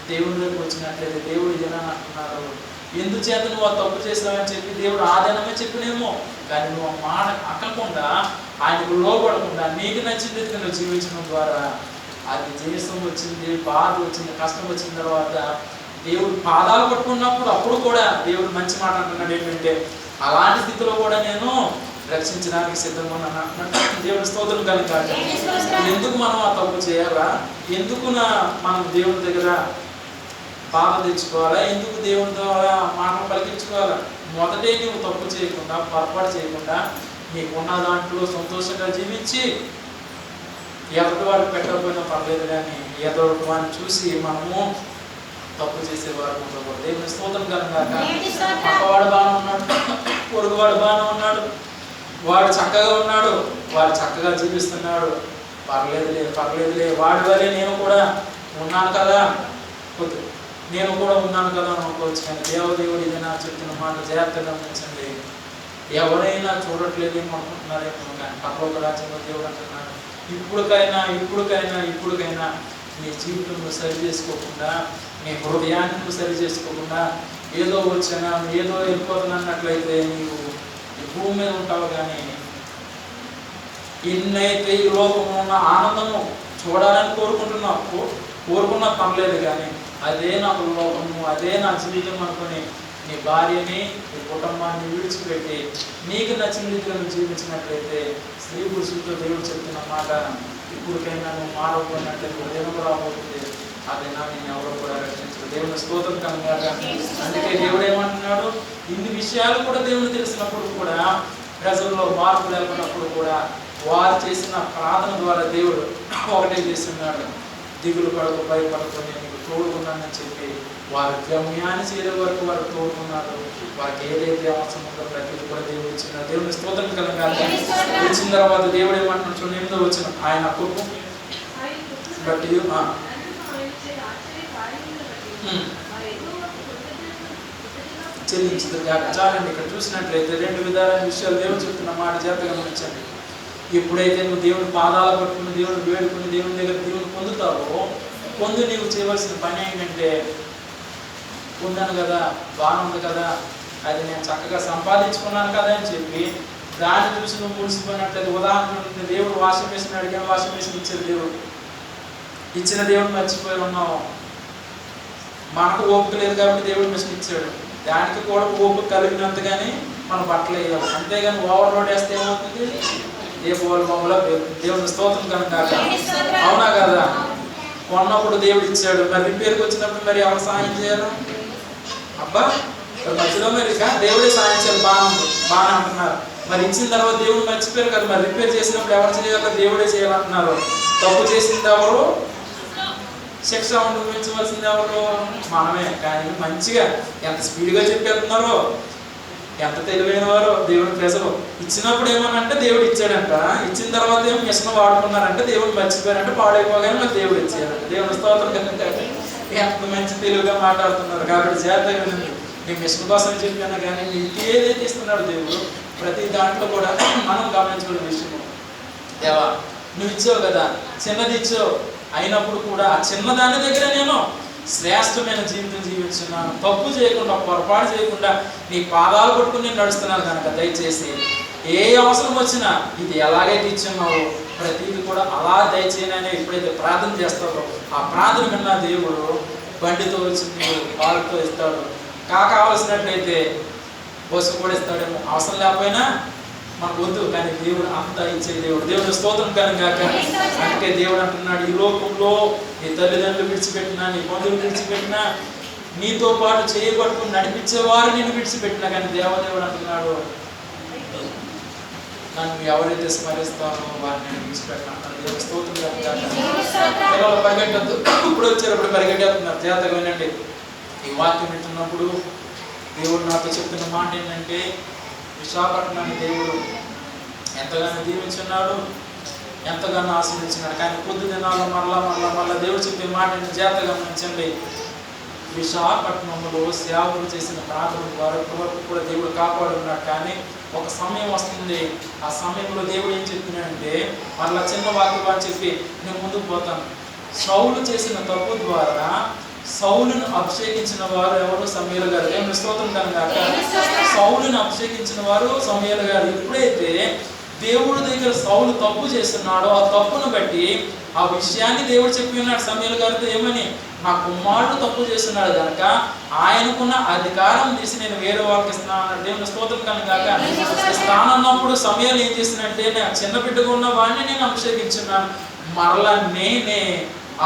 దేవుడి దగ్గర వచ్చినట్లయితే దేవుడు ఇదేనని అంటున్నారు. ఎందుచేత నువ్వు ఆ తప్పు చేస్తావని చెప్పి దేవుడు ఆదరణమే చెప్పినేమో, కానీ నువ్వు ఆ మాట అక్కకుండా ఆయనకు లోపడకుండా నీకు నచ్చిన రీతిగా నువ్వు జీవించడం ద్వారా అది జీవితం వచ్చింది, బాధ వచ్చింది, కష్టం వచ్చిన తర్వాత దేవుడు పాదాలు పట్టుకున్నప్పుడు అప్పుడు కూడా దేవుడు మంచి మాట అంటున్నాడు ఏంటంటే, అలాంటి స్థితిలో కూడా నేను రక్షించడానికి సిద్ధంగా ఉన్నాను అంటున్నాడు. దేవుడి స్తోత్రం కలిగాడు. ఎందుకు మనం ఆ తప్పు చేయాలా, ఎందుకు మనం దేవుడి దగ్గర బాధ తెచ్చుకోవాలా, ఎందుకు దేవుని ద్వారా మాటలు పలికించుకోవాలా? మొదటే నువ్వు తప్పు చేయకుండా, పొరపాటు చేయకుండా, నీకున్న దాంట్లో సంతోషంగా జీవించి ఎదుటి వాడికి పెట్టకపోయినా పర్లేదు, కానీ ఎదుటి వాడిని చూసి మనము తప్పు చేసేవారు ఉండకూడదు. దేవుని స్తోత్రం కనుక పక్కవాడు బాగానే ఉన్నాడు, పొరుగువాడు బాగానే ఉన్నాడు, వాడు చక్కగా ఉన్నాడు, వాడు చక్కగా జీవిస్తున్నాడు, పర్లేదులే వాడి వల్లే నేను కూడా ఉన్నాను కదా అనుకోవచ్చు. కానీ దేవుడు ఏదైనా చెప్తున్న మాట జాగ్రత్తగా గమనించండి. ఎవరైనా చూడట్లేదేమో అనుకుంటున్నారేమో, కానీ పరలోక రాజ్యంలో దేవుడు అంటున్నాడు, ఇప్పుడుకైనా నీ జీవితంలో సరి చేసుకోకుండా, నీ హృదయాన్ని సరి చేసుకోకుండా ఏదో వచ్చానా ఏదో వెళ్ళిపోతున్నట్లయితే నీవు ఈ భూమి మీద ఉంటావు. కానీ ఎన్నైతే ఈ లోకంలో ఉన్న ఆనందము చూడాలని కోరుకున్నా పర్లేదు, కానీ అదే నాకు లోకము, అదే నా జీవితం అనుకుని నీ భార్యని, నీ కుటుంబాన్ని విడిచిపెట్టి నీకు నచ్చిన రీతిలో నువ్వు జీవించినట్లయితే, స్త్రీ పురుషులతో దేవుడు చెప్తున్న మాట, ఇప్పుడుకైనా నువ్వు మారకపోయినట్లయితే ఉదయం రాబోతుంది, అదే నేను ఎవరో కూడా రక్షించరు. దేవుని స్తోత్రం కనుక అందుకే దేవుడు ఏమంటున్నాడు, ఇన్ని విషయాలు కూడా దేవుడు తెలిసినప్పుడు కూడా, ప్రజల్లో మార్పు లేకున్నప్పుడు కూడా వారు చేసిన ప్రార్థన ద్వారా దేవుడు ఒకటే చేస్తున్నాడు, దిగులు పడకు, భయపడకు, నేను తోడుకున్నానని చెప్పి వారి గమ్యాన్ని చేరే వరకు వారు తోడుకున్నారు. వారికి ఏదైతే అవసరం ఉందో ప్రతిదీ కూడా దేవుడు ఇచ్చిన దేవుని స్తోత్రం కలగాలి. ఇచ్చిన తర్వాత దేవుడు ఏమంటున్నాడు చూడండి, 8వ వచనం, ఆయన కృప బట్టి చెల్లించదు కాక. చాలండి. ఇక్కడ చూసినట్లయితే 2 విధాలైన విషయాలు దేవుడు చెప్తున్న మాట జాగ్రత్తగా గమనించండి. ఎప్పుడైతే నువ్వు దేవుని పాదాలు పట్టుకుని దేవుని వేడుకుని దేవుని దగ్గర దేవుని పొందుతావో, నీవు చేయవలసిన పని ఏంటంటే, పొందాను కదా, బాగా ఉంది కదా, అది నేను చక్కగా సంపాదించుకున్నాను కదా అని చెప్పి దాన్ని చూసి నువ్వు ముడిసిపోయినట్లయితే, ఉదాహరణ దేవుడు వాషింగ్ మెషిన్ అడిగాను, వాషింగ్ మెషిన్ ఇచ్చారు దేవుడు, ఇచ్చిన దేవుడు మర్చిపోయి ఉన్నావు. మనకు ఓపిక లేదు కాబట్టి దేవుడు మెషిన్ ఇచ్చాడు, దానికి కూడా ఓపిక కలిగినంతగానే మనం బట్టలు వేయాలి. అంతేగాని ఓవర్లోడ్ వేస్తే ఏమవుతుంది, ఏ బోల్ బొమ్మలో దేవుని స్తోత్రం కనుక. అవునా కదా? కొన్నప్పుడు దేవుడు ఇచ్చాడు, మరి రిపేర్కి వచ్చినప్పుడు మరి ఎవరు సాయం చేయాలి? అబ్బా మధ్యలో మరి దేవుడే సాయం చేయాలి, బాగా అంటున్నారు. మరి ఇచ్చిన తర్వాత దేవుడు మర్చిపోయారు కదా, మరి రిపేర్ చేసినప్పుడు ఎవరు చేయాలి? దేవుడే చేయాలంటున్నారు. తప్పు చేసింది ఎవరు? శిక్ష అనుభవించవలసింది ఎవరు? మనమే. కానీ మంచిగా ఎంత స్పీడ్గా చెప్పేస్తున్నారో, ఎంత తెలివైన వారో దేవుని ప్రజలు. ఇచ్చినప్పుడు ఏమనంటే దేవుడు ఇచ్చాడంట, ఇచ్చిన తర్వాత ఏమో మిషన్ వాడుకున్నారంటే దేవుడు మర్చిపోయారంటే, పాడైపోగానే మరి దేవుడు ఇచ్చాడంట. దేవుని స్తోత్రం కనుక. ఎంత మంచి తెలుగుగా మాట్లాడుతున్నారు. కాబట్టి జాగ్రత్తగా వినండి. నీ మిషన్ కోసం చెప్పాను కానీ నీకు ఏదైతే ఇస్తున్నాడు దేవుడు, ప్రతి దాంట్లో కూడా మనం గమనించుకునే విషయము, దేవా నువ్వు ఇచ్చావు కదా, చిన్నది ఇచ్చావు, అయినప్పుడు కూడా ఆ చిన్నదాని దగ్గర నేను శ్రేష్టమైన జీవితం జీవించున్నాను, తప్పు చేయకుండా పొరపాటు చేయకుండా నీ పాదాలు పట్టుకుని నేను నడుస్తున్నాను కనుక దయచేసి ఏ అవసరం వచ్చినా ఇది ఎలాగైతే ఇచ్చున్నావో ప్రతిదీ కూడా అలా దయచేయనని ఎప్పుడైతే ప్రార్థన చేస్తావో, ఆ ప్రార్థన విన్న దేవుడు బండితో వచ్చింది వాళ్ళతో ఇస్తాడు, కావాల్సినట్లయితే బస్సు కూడా ఇస్తాడేమో, అవసరం లేకపోయినా మనకు వద్దు, కానీ దేవుడు అంతా ఇచ్చే దేవుడు. దేవుడు స్తోత్రం కనుక. అందుకే దేవుడు అంటున్నాడు, ఈ లోకంలో నీ తల్లిదండ్రులు విడిచిపెట్టినా, నీ బంధువులు విడిచిపెట్టినా, నీతో పాటు చేయబట్టుకుని నడిపించేవారు నేను విడిచిపెట్టినా, కానీ దేవదేవుడు అంటున్నాడు, నన్ను ఎవరైతే స్మరిస్తానో వారిని నేను విడిచిపెట్టినా. దేవుడు స్తోత్రం కనుక. పిల్లలు పరిగెట్టద్దు, ఇప్పుడు వచ్చేటప్పుడు పరిగెట్టేస్తున్నారు. జాగ్రత్తగా వినండి. ఈ వాక్యం వింటున్నప్పుడు దేవుడు నాతో చెప్తున్న మాట ఏంటంటే, విశాఖపట్నాన్ని దేవుడు ఎంతగానో దీవించున్నాడు, ఎంతగానో ఆశీర్వదించినాడు. కానీ కొద్ది దినాల్లో మళ్ళా దేవుడు చెప్పే మాట జాగ్రత్తగా గమనించండి. విశాఖపట్నంలో సేవకులు చేసిన ప్రార్థన వరకు కూడా దేవుడు కాపాడున్నాడు. కానీ ఒక సమయం వస్తుంది, ఆ సమయంలో దేవుడు ఏం చెప్తున్నాడంటే, మళ్ళా చిన్న వాక్యం చెప్పి నేను ముందుకు పోతాను. సౌలు చేసిన తప్పు ద్వారా సౌలును అభిషేకించిన వారు ఎవరు? సమూయేలు గారు. దేవుని స్తోత్రం కనుక. సౌలును అభిషేకించిన వారు సమూయేలు గారు. ఎప్పుడైతే దేవుడి దగ్గర సౌలు తప్పు చేస్తున్నాడో, ఆ తప్పును బట్టి ఆ విషయాన్ని దేవుడు చెప్పి ఉన్నాడు సమూయేలు గారితో, ఏమని, నా కుమారుడు తప్పు చేస్తున్నాడు కనుక ఆయనకున్న అధికారం తీసి నేను వేరే వాళ్ళకి ఇస్తున్నాను అన్నాడు. దేవుని స్తోత్రం కనుక. ఇస్తానన్నప్పుడు సమూయేలు ఏం చేసినంటే, నేను చిన్న బిడ్డగా ఉన్న వాడిని నేను అభిషేకించున్నాను, మరలా నేనే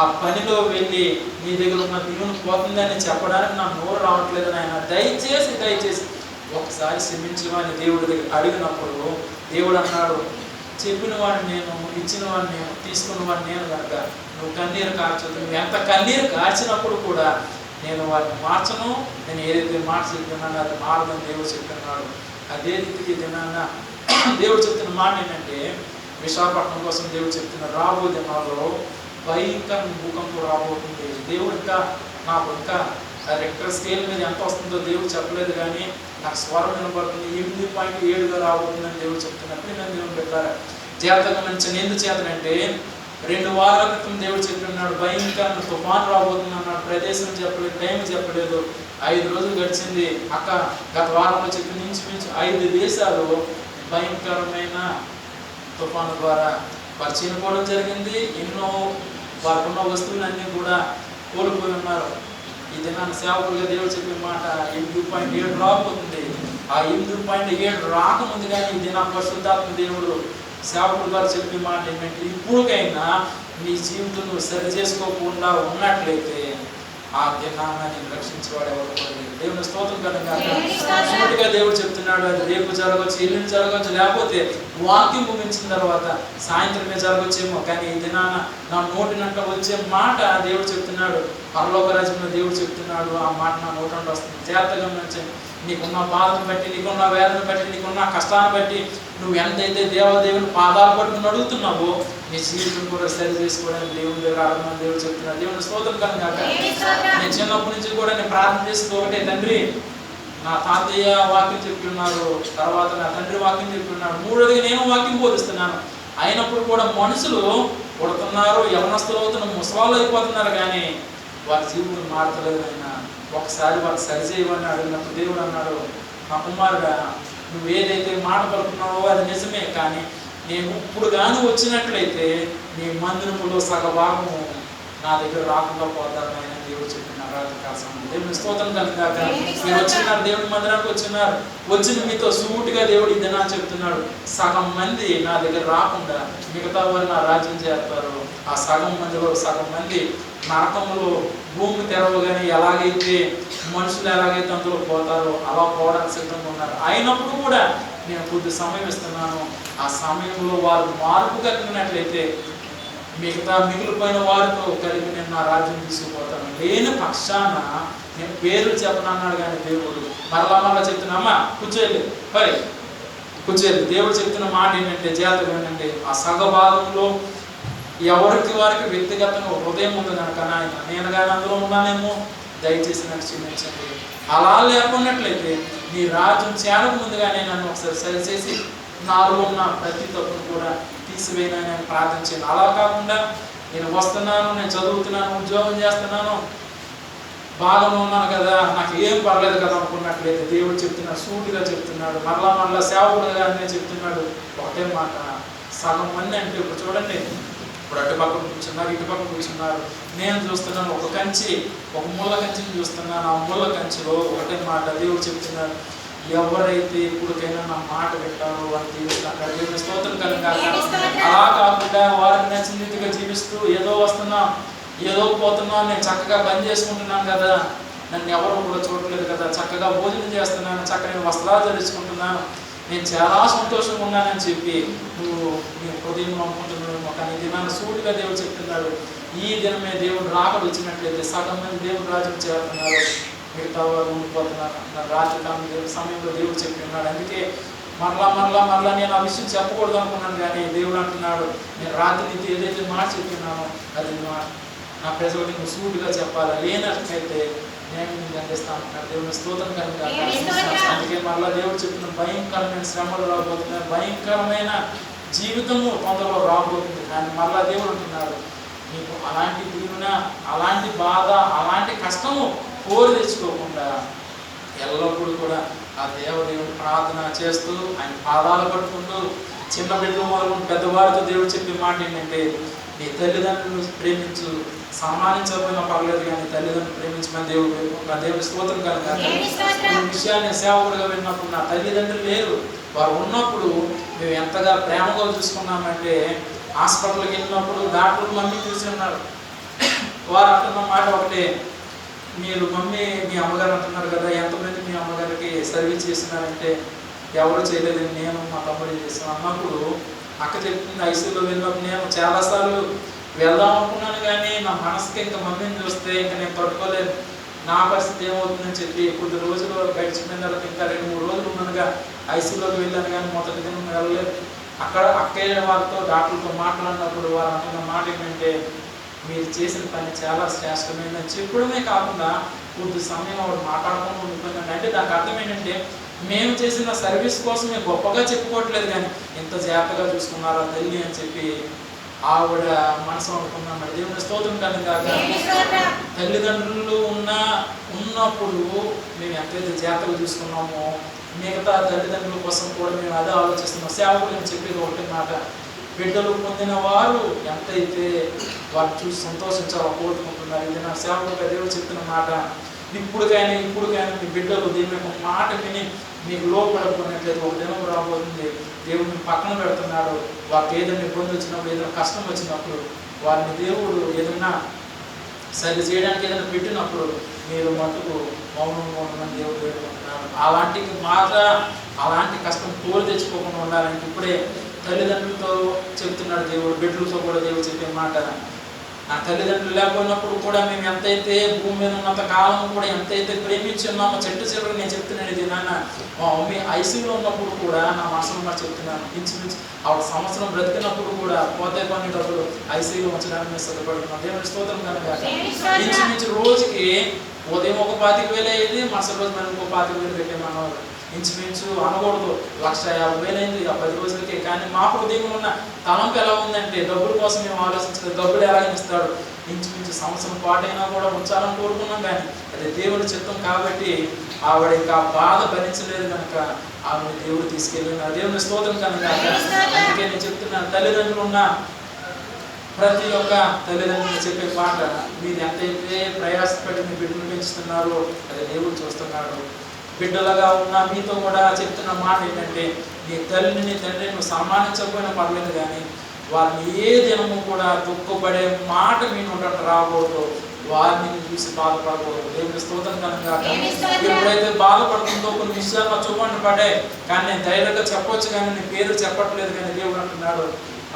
ఆ పనిలో వెళ్ళి నీ దగ్గర ఉన్న దీవుని పోతుందని చెప్పడానికి నా నోరు రావట్లేదు నాయన, దయచేసి ఒకసారి క్షమించమని దేవుడి దగ్గర అడిగినప్పుడు దేవుడు అన్నాడు, చెప్పిన వాడిని నేను, ఇచ్చిన వాడిని నేను, తీసుకున్న వాడిని నేను కనుక నువ్వు కన్నీరు కార్చొద్దు. నువ్వు ఎంత కన్నీరు కార్చినప్పుడు కూడా నేను వాటిని మార్చను, నేను ఏదైతే మాట చెప్పినానో అది మారదని దేవుడు చెప్పినాడు. అదే రీతికి దినాన్న దేవుడు చెప్తున్న మాట ఏంటంటే, విశాఖపట్నం కోసం దేవుడు చెప్తున్న రాబో దినాల్లో భయంకర భూకంపం రాబోతుంది. దేవుడు నాకు ఇంకా రెక్టర్ స్కేల్ మీద ఎంత వస్తుందో దేవుడు చెప్పలేదు, కానీ నాకు స్వరం వినబడుతుంది, 8.7గా రాబోతుందని దేవుడు చెప్తున్నప్పుడు నేను దేవుడు పెట్టారు. జాగ్రత్తగా మంచి ఎందుకు చేతనంటే, 2 వారాల క్రితం దేవుడు చెప్పినాడు భయంకరమైన తుఫాను రాబోతుంది అన్నాడు. ప్రదేశం చెప్పలేదు, టైం చెప్పలేదు. 5 రోజులు గడిచింది. గత వారంలో చెప్పిన నుంచి 5 దేశాలు భయంకరమైన తుఫాను ద్వారా వారు చనిపోవడం జరిగింది. ఎన్నో వారికి ఉన్న వస్తువులన్నీ కూడా కోల్పోయి ఉన్నారు. ఈ దినాన్ని సేవకులుగా దేవుడు చెప్పిన మాట 8.7 రాబోతుంది. ఆ 8.7 రాకముందు కానీ ఈ దిన పరిశుద్ధాత్మ దేవుడు సేవకులు గారు చెప్పిన మాట ఏంటంటే, ఇప్పుడుకైనా నీ జీవితం నువ్వు సరి చేసుకోకుండా ఉన్నట్లయితే ఆ దినాన్ని నేను రక్షించేవాడు ఎవరు? దేవుని స్తోత్రం కనుక. సూటిగా దేవుడు చెప్తున్నాడు. అది రేపు జరగవచ్చు, ఎల్లుండి జరగవచ్చు, లేకపోతే వాక్యం ముగించిన తర్వాత సాయంత్రమే జరగవచ్చేమో. కానీ ఈ దినాన నా నోటినంట వచ్చే మాట దేవుడు చెప్తున్నాడు. పరలోక రాజ్యంలో దేవుడు చెప్తున్నాడు, ఆ మాట నా నోటంట వస్తుంది. జాగ్రత్తగా గమనించండి. నీకున్న బాధను బట్టి, నీకున్న వేదన బట్టి, నీకున్న కష్టాన్ని బట్టి నువ్వు ఎంతైతే దేవదేవుని పాదాలు పట్టుకుని అడుగుతున్నావో నీ జీవితం కూడా సరి చేసుకోవడానికి దేవుని దగ్గర ఆడమని దేవుడు చెప్తున్నాడు. దేవుని స్తోత్రం కనుక నేను చిన్నప్పటి నుంచి కూడా నేను ప్రార్థన చేసింది ఒకటే, తండ్రి నా తాతయ్య వాక్యం చెప్పి ఉన్నారు, తర్వాత నా తండ్రి వాక్యం చెప్పి ఉన్నాడు, మూడోదిగా నేను వాక్యం బోధిస్తున్నాను. అయినప్పుడు కూడా మనుషులు పుడుతున్నారు, యవనస్తులు అవుతున్నారు, ముసలాళ్ళు అయిపోతున్నారు, కానీ వారి జీవితం మారతలేదు. ఆయన ఒకసారి వారికి సరిచేయమని అడిగినప్పుడు దేవుడు అన్నాడు, మా కుమారుడా నువ్వు ఏదైతే మాట పలుకున్నావో అది నిజమే, కానీ నేను ఇప్పుడు కానీ వచ్చినట్లయితే నీ మందిరములో సగభాగము నా దగ్గర రాకుండా పోతాను ఆయన దేవుడు చెప్పిన దేవుని స్తోత్రం కనుక మీరు వచ్చినారు, దేవుని మందిరానికి వచ్చినారు, వచ్చిన మీతో సూటిగా దేవుడు ఇదేనా చెప్తున్నాడు. సగం మంది నా దగ్గర రాకుండా మిగతా వారు నా రాజ్యం చేస్తారు. ఆ సగం మందిలో సగం మంది నరకంలో భూమి తెరవగానే ఎలాగైతే మనుషులు ఎలాగైతే అందులో పోతారో అలా పోవడానికి సిద్ధంగా ఉన్నారు. అయినప్పుడు కూడా నేను కొద్ది సమయం ఇస్తున్నాను. ఆ సమయంలో వారు మార్పు కలిగినట్లయితే మిగతా మిగిలిపోయిన వారితో కలిపి నేను నా రాజ్యం తీసుకుపోతాను. లేని పక్షాన నేను పేర్లు చెప్పనన్నాడు. కానీ దేవుడు మరలా చెప్తున్నా, కూర్చోలేదు మరి కూర్చోలేదు. దేవుడు చెప్తున్న మాట ఏంటంటే, జాగ్రత్తగా ఏంటంటే, ఆ సగభాగంలో ఎవరికి వారికి వ్యక్తిగతంగా హృదయం ఉంది కనుక నేను కానీ అందులో ఉన్నానేమో, దయచేసి నాకు క్షమించండి. అలా లేకున్నట్లయితే నీ రాజ్యం చేరక ముందుగానే నన్ను ఒకసారి సరిచేసి నాలో ఉన్న ప్రతి తప్పును కూడా తీసివేయనని నేను ప్రార్థించాను. అలా కాకుండా నేను వస్తున్నాను, నేను చదువుతున్నాను, ఉద్యోగం చేస్తున్నాను, బాగానే ఉన్నాను కదా, నాకు ఏం పర్లేదు కదా అనుకున్నట్లయితే దేవుడు చెప్తున్నాడు, సూటిగా చెప్తున్నాడు. మరలా సేవకుడుగా అనే చెప్తున్నాడు ఒకటే మాట. సగం మంది అంటే ఇప్పుడు చూడండి, ఇప్పుడు అటు పక్కన కూర్చున్నారు, ఇటు పక్కన కూర్చున్నారు. నేను చూస్తున్నాను ఒక కంచి, ఒక ముళ్ళ కంచిని చూస్తున్నాను. ఆ ముళ్ళ కంచిలో ఒకటే మాట దేవుడు చెప్తున్నాడు, ఎవరైతే ఇప్పటికైనా నా మాట వింటారో వారు జీవిస్తారు. దేవుని స్తోత్రం కలుగుగాక. అలా కాకుండా వారికి నచ్చిన రీతిగా జీవిస్తూ ఏదో వస్తున్నాం, ఏదో పోతున్నాం, నేను చక్కగా పని చేసుకుంటున్నాను కదా, నన్ను ఎవరు కూడా చూడలేదు కదా, చక్కగా భోజనం చేస్తున్నాను, చక్కగా వస్త్రాలు ధరించుకుంటున్నాను, నేను చాలా సంతోషంగా ఉన్నానని చెప్పి నువ్వు నీ హృదయంలో అనుకుంటున్నావు. కానీ దినాన్ని సూటిగా దేవుడు చెప్తున్నాడు, ఈ దినమే దేవుడు రాకలు వచ్చినట్లయితే సగం మంది దేవుడు రాజ్యం చేరుతున్నారు, మిగతా వారు ఉండిపోతున్నారు. రాత్రి సమయంలో దేవుడు చెప్పి ఉన్నాడు. అందుకే మరలా నేను ఆ విషయం చెప్పకూడదు అనుకున్నాను, కానీ దేవుడు అంటున్నాడు, నేను రాత్రి నీకు ఏదైతే మాట చెప్పినానో అది నా ప్రజలకు నువ్వు సూటిగా చెప్పాలి, లేనట్లయితే నేను నీకు అందిస్తాను. దేవుని స్తోత్రం కనుక అందుకే మరలా దేవుడు చెప్పిన భయంకరమైన శ్రమలు రాబోతున్నాయి, భయంకరమైన జీవితము తొందరలో రాబోతుంది. కానీ మరలా దేవుడు అంటున్నాడు, నీకు అలాంటి దీవెన, అలాంటి బాధ, అలాంటి కష్టము కోరి తెచ్చుకోకుండా ఎల్లప్పుడూ కూడా ఆ దేవుడు ప్రార్థన చేస్తూ ఆయన పాదాలు పట్టుకుంటూ చిన్న బిడ్డలు మొదలు పెద్దవారితో దేవుడు చెప్పే మాట ఏంటంటే, నీ తల్లిదండ్రులను ప్రేమించు, సన్మానించకపోయినా పర్లేదు కానీ తల్లిదండ్రులు ప్రేమించమని దేవుడు. నా దేవుడి స్తోత్రం కనుక ఈ విషయాన్ని సేవకుడిగా విన్నప్పుడు నా తల్లిదండ్రులు లేరు, వారు ఉన్నప్పుడు మేము ఎంతగా ప్రేమగా చూసుకున్నామంటే, హాస్పిటల్కి వెళ్ళినప్పుడు డాక్టర్లు మమ్మీ చూసి ఉన్నారు. వారు అంటున్న మాట ఒకటే, మీరు మమ్మీ మీ అమ్మగారు అంటున్నారు కదా, ఎంతమంది మీ అమ్మగారికి సర్వీస్ చేస్తున్నారంటే ఎవరు చేయలేదని నేను మా తమ్ముడు చేస్తాను అన్నప్పుడు అక్క చెప్తుంది, ఐసీయూలో వెళ్ళినప్పుడు నేను చాలాసార్లు వెళ్దాం అనుకున్నాను, కానీ నా మనసుకి ఇంకా మమ్మీని చూస్తే ఇంకా నేను తట్టుకోలేదు, నా పరిస్థితి ఏమవుతుందని చెప్పి కొద్ది రోజులు గడిచిపోయిన తర్వాత ఇంకా 2-3 రోజులు ఉన్నానుగా ఐసీయూలోకి వెళ్ళాను, కానీ మొదటి దినం వెళ్ళలేదు. అక్కడ అక్కయ్య వారితో డాక్టర్లతో మాట్లాడినప్పుడు వారు అంటున్న మాట ఏంటంటే, మీరు చేసిన పని చాలా శ్రేష్టమైనది చెప్పడమే కాకుండా కొద్ది సమయం ఆవిడ మాట్లాడుతూ ఉండిపోయిందండి. అంటే దానికి అర్థం ఏంటంటే, మేము చేసిన సర్వీస్ కోసం మేము గొప్పగా చెప్పుకోవట్లేదు, కానీ ఎంత జాగ్రత్తగా చూసుకున్నారా తల్లి అని చెప్పి ఆవిడ మనసు అనుకున్నామండి. దేవుని స్తోత్రం కనుక తల్లిదండ్రులు ఉన్నప్పుడు మేము ఎంతైతే జాగ్రత్తగా చూసుకున్నామో మిగతా తల్లిదండ్రుల కోసం కూడా మేము అదే ఆలోచిస్తున్నాం. సేవకులు నేను చెప్పేది ఒకటి మాట, బిడ్డలు పొందిన వారు ఎంతైతే వారు చూసి సంతోషించాలో కోరుకుంటున్నారు. ఇది నా సేవకులుగా దేవుడు చెప్తున్న మాట. ఇప్పుడుకైనా మీ బిడ్డలు దీని యొక్క మాట విని మీకు లోపడుకున్నట్లయితే ఒక దినం రాబోతుంది, దేవుడిని పక్కన పెడుతున్నాడు. వారికి ఏదైనా ఇబ్బంది వచ్చినప్పుడు, ఏదైనా కష్టం వచ్చినప్పుడు, వారిని దేవుడు ఏదైనా సరి చేయడానికి ఏదైనా పెట్టినప్పుడు మీరు మట్టుకు మౌనంగా ఉండమని దేవుడు వేడుకుంటున్నాడు. అలాంటి మాట అలాంటి కష్టం కోరి తెచ్చుకోకుండా ఉండాలంటే ఇప్పుడే తల్లిదండ్రులతో చెప్తున్నాడు దేవుడు, బిడ్డలతో కూడా దేవుడు చెప్పే మాట. నా తల్లిదండ్రులు లేకపోయినప్పుడు కూడా మేము ఎంతైతే భూమి మీద ఉన్నంత కాలం కూడా ఎంతైతే ప్రేమించున్నామో చెట్టు చివరికి నేను చెప్తున్నాను ఇది నాన్న. మా మమ్మీ ఐసీయూలో ఉన్నప్పుడు కూడా నా మనసులో మాట చెప్తున్నాను, ఇంచుమించు ఆవిడ సంవత్సరం బ్రతికినప్పుడు కూడా పోతే కొన్ని డబ్బులు ఐసీయూలో ఉంచడానికి సిద్ధపడుతున్నాం. దేవుని స్తోత్రం కనుక ఇంచుమించు రోజుకి ఉదయం ఒక 25,000 అయ్యేది, మరుసటి రోజు మనం ఇంకో 25,000 పెట్టేమన్నారు. ఇంచుమించు అనకూడదు 1,50,000 అయింది ఆ 10 రోజులకి. కానీ మా హృదయంలో ఉన్న తలంపు ఎలా ఉందంటే డబ్బుల కోసం మేము ఆలోచించలేదు, డబ్బులు ఎలాగని ఇస్తాడు. ఇంచుమించు సంవత్సరం పాటైనా కూడా ఉంచాలని కోరుకున్నాం, కానీ అది దేవుడి చిత్తం కాబట్టి ఆవిడ ఇంకా బాధ భరించలేదు కనుక ఆవిడ దేవుడు తీసుకెళ్ళిన దేవుని స్తోత్రం కనుక. అందుకే నేను చెప్తున్నాను, తల్లిదండ్రులు ఉన్న ప్రతి ఒక్క తల్లిదండ్రులు చెప్పే మాట, మీరు ఎంతైతే ప్రయాసపడి మీ బిడ్డలు పెంచుతున్నారో అది దేవుడు చూస్తున్నాడు. బిడ్డలుగా ఉన్న మీతో కూడా చెప్తున్న మాట ఏంటంటే, నీ తల్లిని నీ తండ్రిని నువ్వు సన్మానించకపోయినా పర్లేదు, కానీ వారిని ఏ దినము కూడా దుఃఖపడే మాట మీ నోట రాకూడదు, వారిని చూసి బాధపడకూడదు. దేవుని స్తోత్రం కనుక. ఎప్పుడైతే బాధపడుతుందో కొన్ని విషయాల్లో చూపండి పడ్డాయి, కానీ నేను ధైర్యంగా చెప్పొచ్చు, కానీ నీ పేరు చెప్పట్లేదు. కానీ దేవుడు అంటున్నాడు,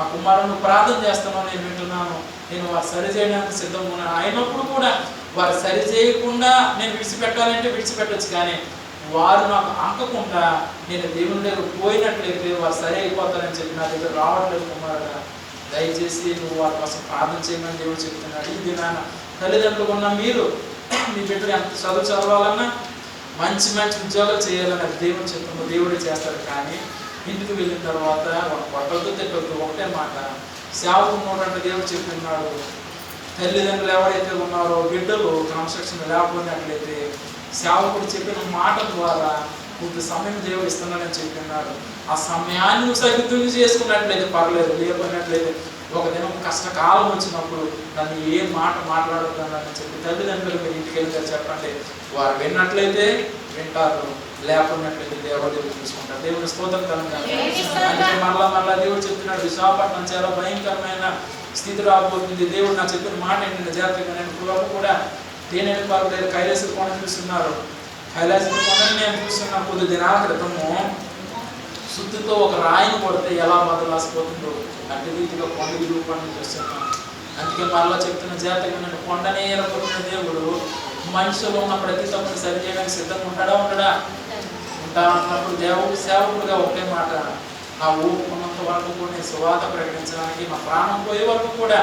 ఆ కుమారుని ప్రార్థన చేస్తున్నాను, నేను వింటున్నాను, నేను వారు సరి చేయడానికి సిద్ధంగా ఉన్నాను. అయినప్పుడు కూడా వారు సరి చేయకుండా నేను విడిచిపెట్టాలంటే విడిచిపెట్టచ్చు, కానీ వారు నాకు అంకకుండా నేను దేవుని దగ్గర పోయినట్లయితే వారు సరి అయిపోతారని చెప్పి నా దగ్గర రావట్లేదు కుమారుడా, దయచేసి నువ్వు వారి కోసం ప్రార్థన చేయమని దేవుడు చెప్తున్నాడు. ఇది నాన్న తల్లిదండ్రులు ఉన్న మీరు మీ బిడ్డలు ఎంత చదవాలన్నా మంచి మంచి ఉద్యోగాలు చేయాలన్న దేవుడు చెప్తున్నాడు, దేవుడే చేస్తాడు. కానీ ఇంటికి వెళ్ళిన తర్వాత కొట్టొద్దు తిట్టొద్దు, ఒకటే మాట సేవకు ఉన్నటువంటి దేవుడు చెప్తున్నాడు. తల్లిదండ్రులు ఎవరైతే ఉన్నారో బిడ్డలు క్రమశిక్షణ లేకపోయినట్లయితే సేవకుడు చెప్పిన మాట ద్వారా కొద్ది సమయం దేవుడు ఇస్తున్నాడని చెప్పినాడు. ఆ సమయాన్ని నువ్వు సరిగ్గా చేసుకున్నట్లయితే పర్లేదు, లేకపోయినట్లయితే ఒక దినం కష్టకాలం వచ్చినప్పుడు నన్ను ఏ మాట మాట్లాడుతున్నానని చెప్పి తల్లిదండ్రులు మీరు ఇంటికి వెళ్తారు చెప్పండి. వారు విన్నట్లయితే వింటారు, లేకున్నట్లయితే దేవుడు చూసుకుంటారు. దేవుని స్తోత్రం కనుక. అంటే మరలా దేవుడు చెప్తున్నాడు, విశాఖపట్నం చాలా భయంకరమైన స్థితి రాబోతుంది. దేవుడు నాకు చెప్పిన మాట ఏంటంటే జాగ్రత్తగా, నేను ఇప్పుడు కూడా తేనెల పాలు దగ్గర కైలాస కొండ చూస్తున్నారు. కైలాస కొండని నేను చూస్తున్నా. కొద్ది దినాల క్రితము సుత్తితో ఒక రాయిని కొడితే ఎలా బదలాసిపోతుందో అట్టి రీతిగా కొండ రూపాన్ని చూస్తున్నాను. అందుకే మరలా చెప్తున్న జాగ్రత్తగా, నేను కొండనే ఏర్పడిన దేవుడు మనుషులు ఉన్న ప్రతి తప్పుని సరి చేయడానికి సిద్ధంగా ఉంటాడా అన్నప్పుడు దేవుడు సేవకుడుగా ఒకే మాట, నా ఊపుకున్నంత వరకు కూడా నేను సువార్త ప్రకటించడానికి, నా ప్రాణం పోయే వరకు కూడా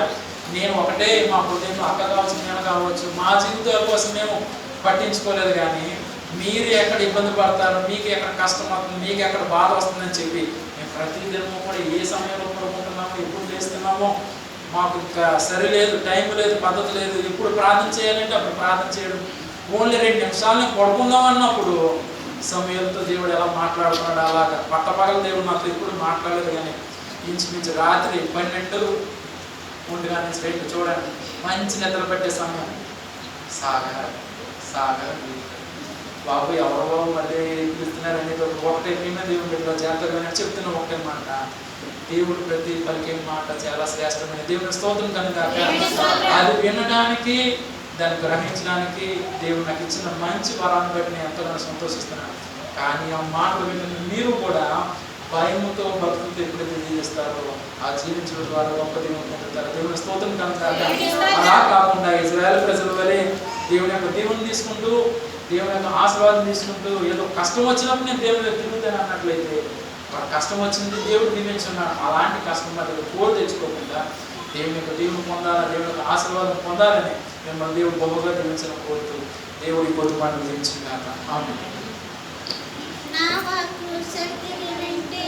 నేను ఒకటే, మా హృదయంలో అక్క కావచ్చు, నేను కావచ్చు, మా జీవితాల కోసం మేము పట్టించుకోలేదు. కానీ మీరు ఎక్కడ ఇబ్బంది పడతారు, మీకు ఎక్కడ కష్టం అవుతుంది, మీకు ఎక్కడ బాధ వస్తుందని చెప్పి మేము ప్రతి దినము కూడా ఏ సమయంలో పడుకుంటున్నామో, ఎప్పుడు చేస్తున్నామో మాకు ఇంకా సరి లేదు, టైం లేదు, పద్ధతి లేదు. ఎప్పుడు ప్రార్థన చేయాలంటే అప్పుడు ప్రార్థన చేయడం, ఓన్లీ 2 నిమిషాలని పడుకుందాం అన్నప్పుడు సమయంతో దేవుడు ఎలా మాట్లాడుతున్నాడు అలాగా. పట్టపగల దేవుడు నాతో ఎప్పుడు మాట్లాడలేదు. కానీ ఇంచుమించు రాత్రి 12 1 నుంచి 2 చూడండి, మంచి నిద్ర పెట్టే సమయం. సాగర్ బాబు ఎవరో బాబు మళ్ళీ పిలుస్తున్నారు అనేది ఒకటే మీద దేవుడు బిడ్డలో జాగ్రత్తగా చెప్తున్నా ఒకటే మాట. దేవుడు ప్రతి పలికే మాట చాలా శ్రేష్టమైన దేవుని స్తోత్రం కనుక. అది వినడానికి, దాన్ని గ్రహించడానికి దేవుడు నాకు ఇచ్చిన మంచి వరాన్ని బట్టి నేను ఎంతగానో సంతోషిస్తున్నాను. కానీ ఆ మాటలు వింటున్న మీరు కూడా భయముతో భక్తులతో ఎప్పుడైతే జీవిస్తారో ఆ జీవించడం ద్వారా గొప్ప దేవుని పొందుతారు. దేవుని స్తోత్రం కనుక. అలా కాకుండా ఇజ్రాయేల్ ప్రజల వలె దేవుని యొక్క దేవుని తీసుకుంటూ, దేవుని యొక్క ఆశీర్వాదం తీసుకుంటూ, ఏదో కష్టం వచ్చినప్పుడు నేను దేవుని తిరుగుతాను అన్నట్లయితే వాడు కష్టం వచ్చింది దేవుడు దీవించున్నాడు. అలాంటి కష్టం మధ్య కోరి తెచ్చుకోకుండా దేవుని యొక్క దేవుని పొందాలని, దేవుని యొక్క ఆశీర్వాదం పొందాలని మిమ్మల్ని దేవుడు బహుగా దీవించడం కోరుతూ దేవుడి పొద్దు పండుగ దీవించిందాక. ఆమేన్. నా వాక్కు శక్తిని వింటే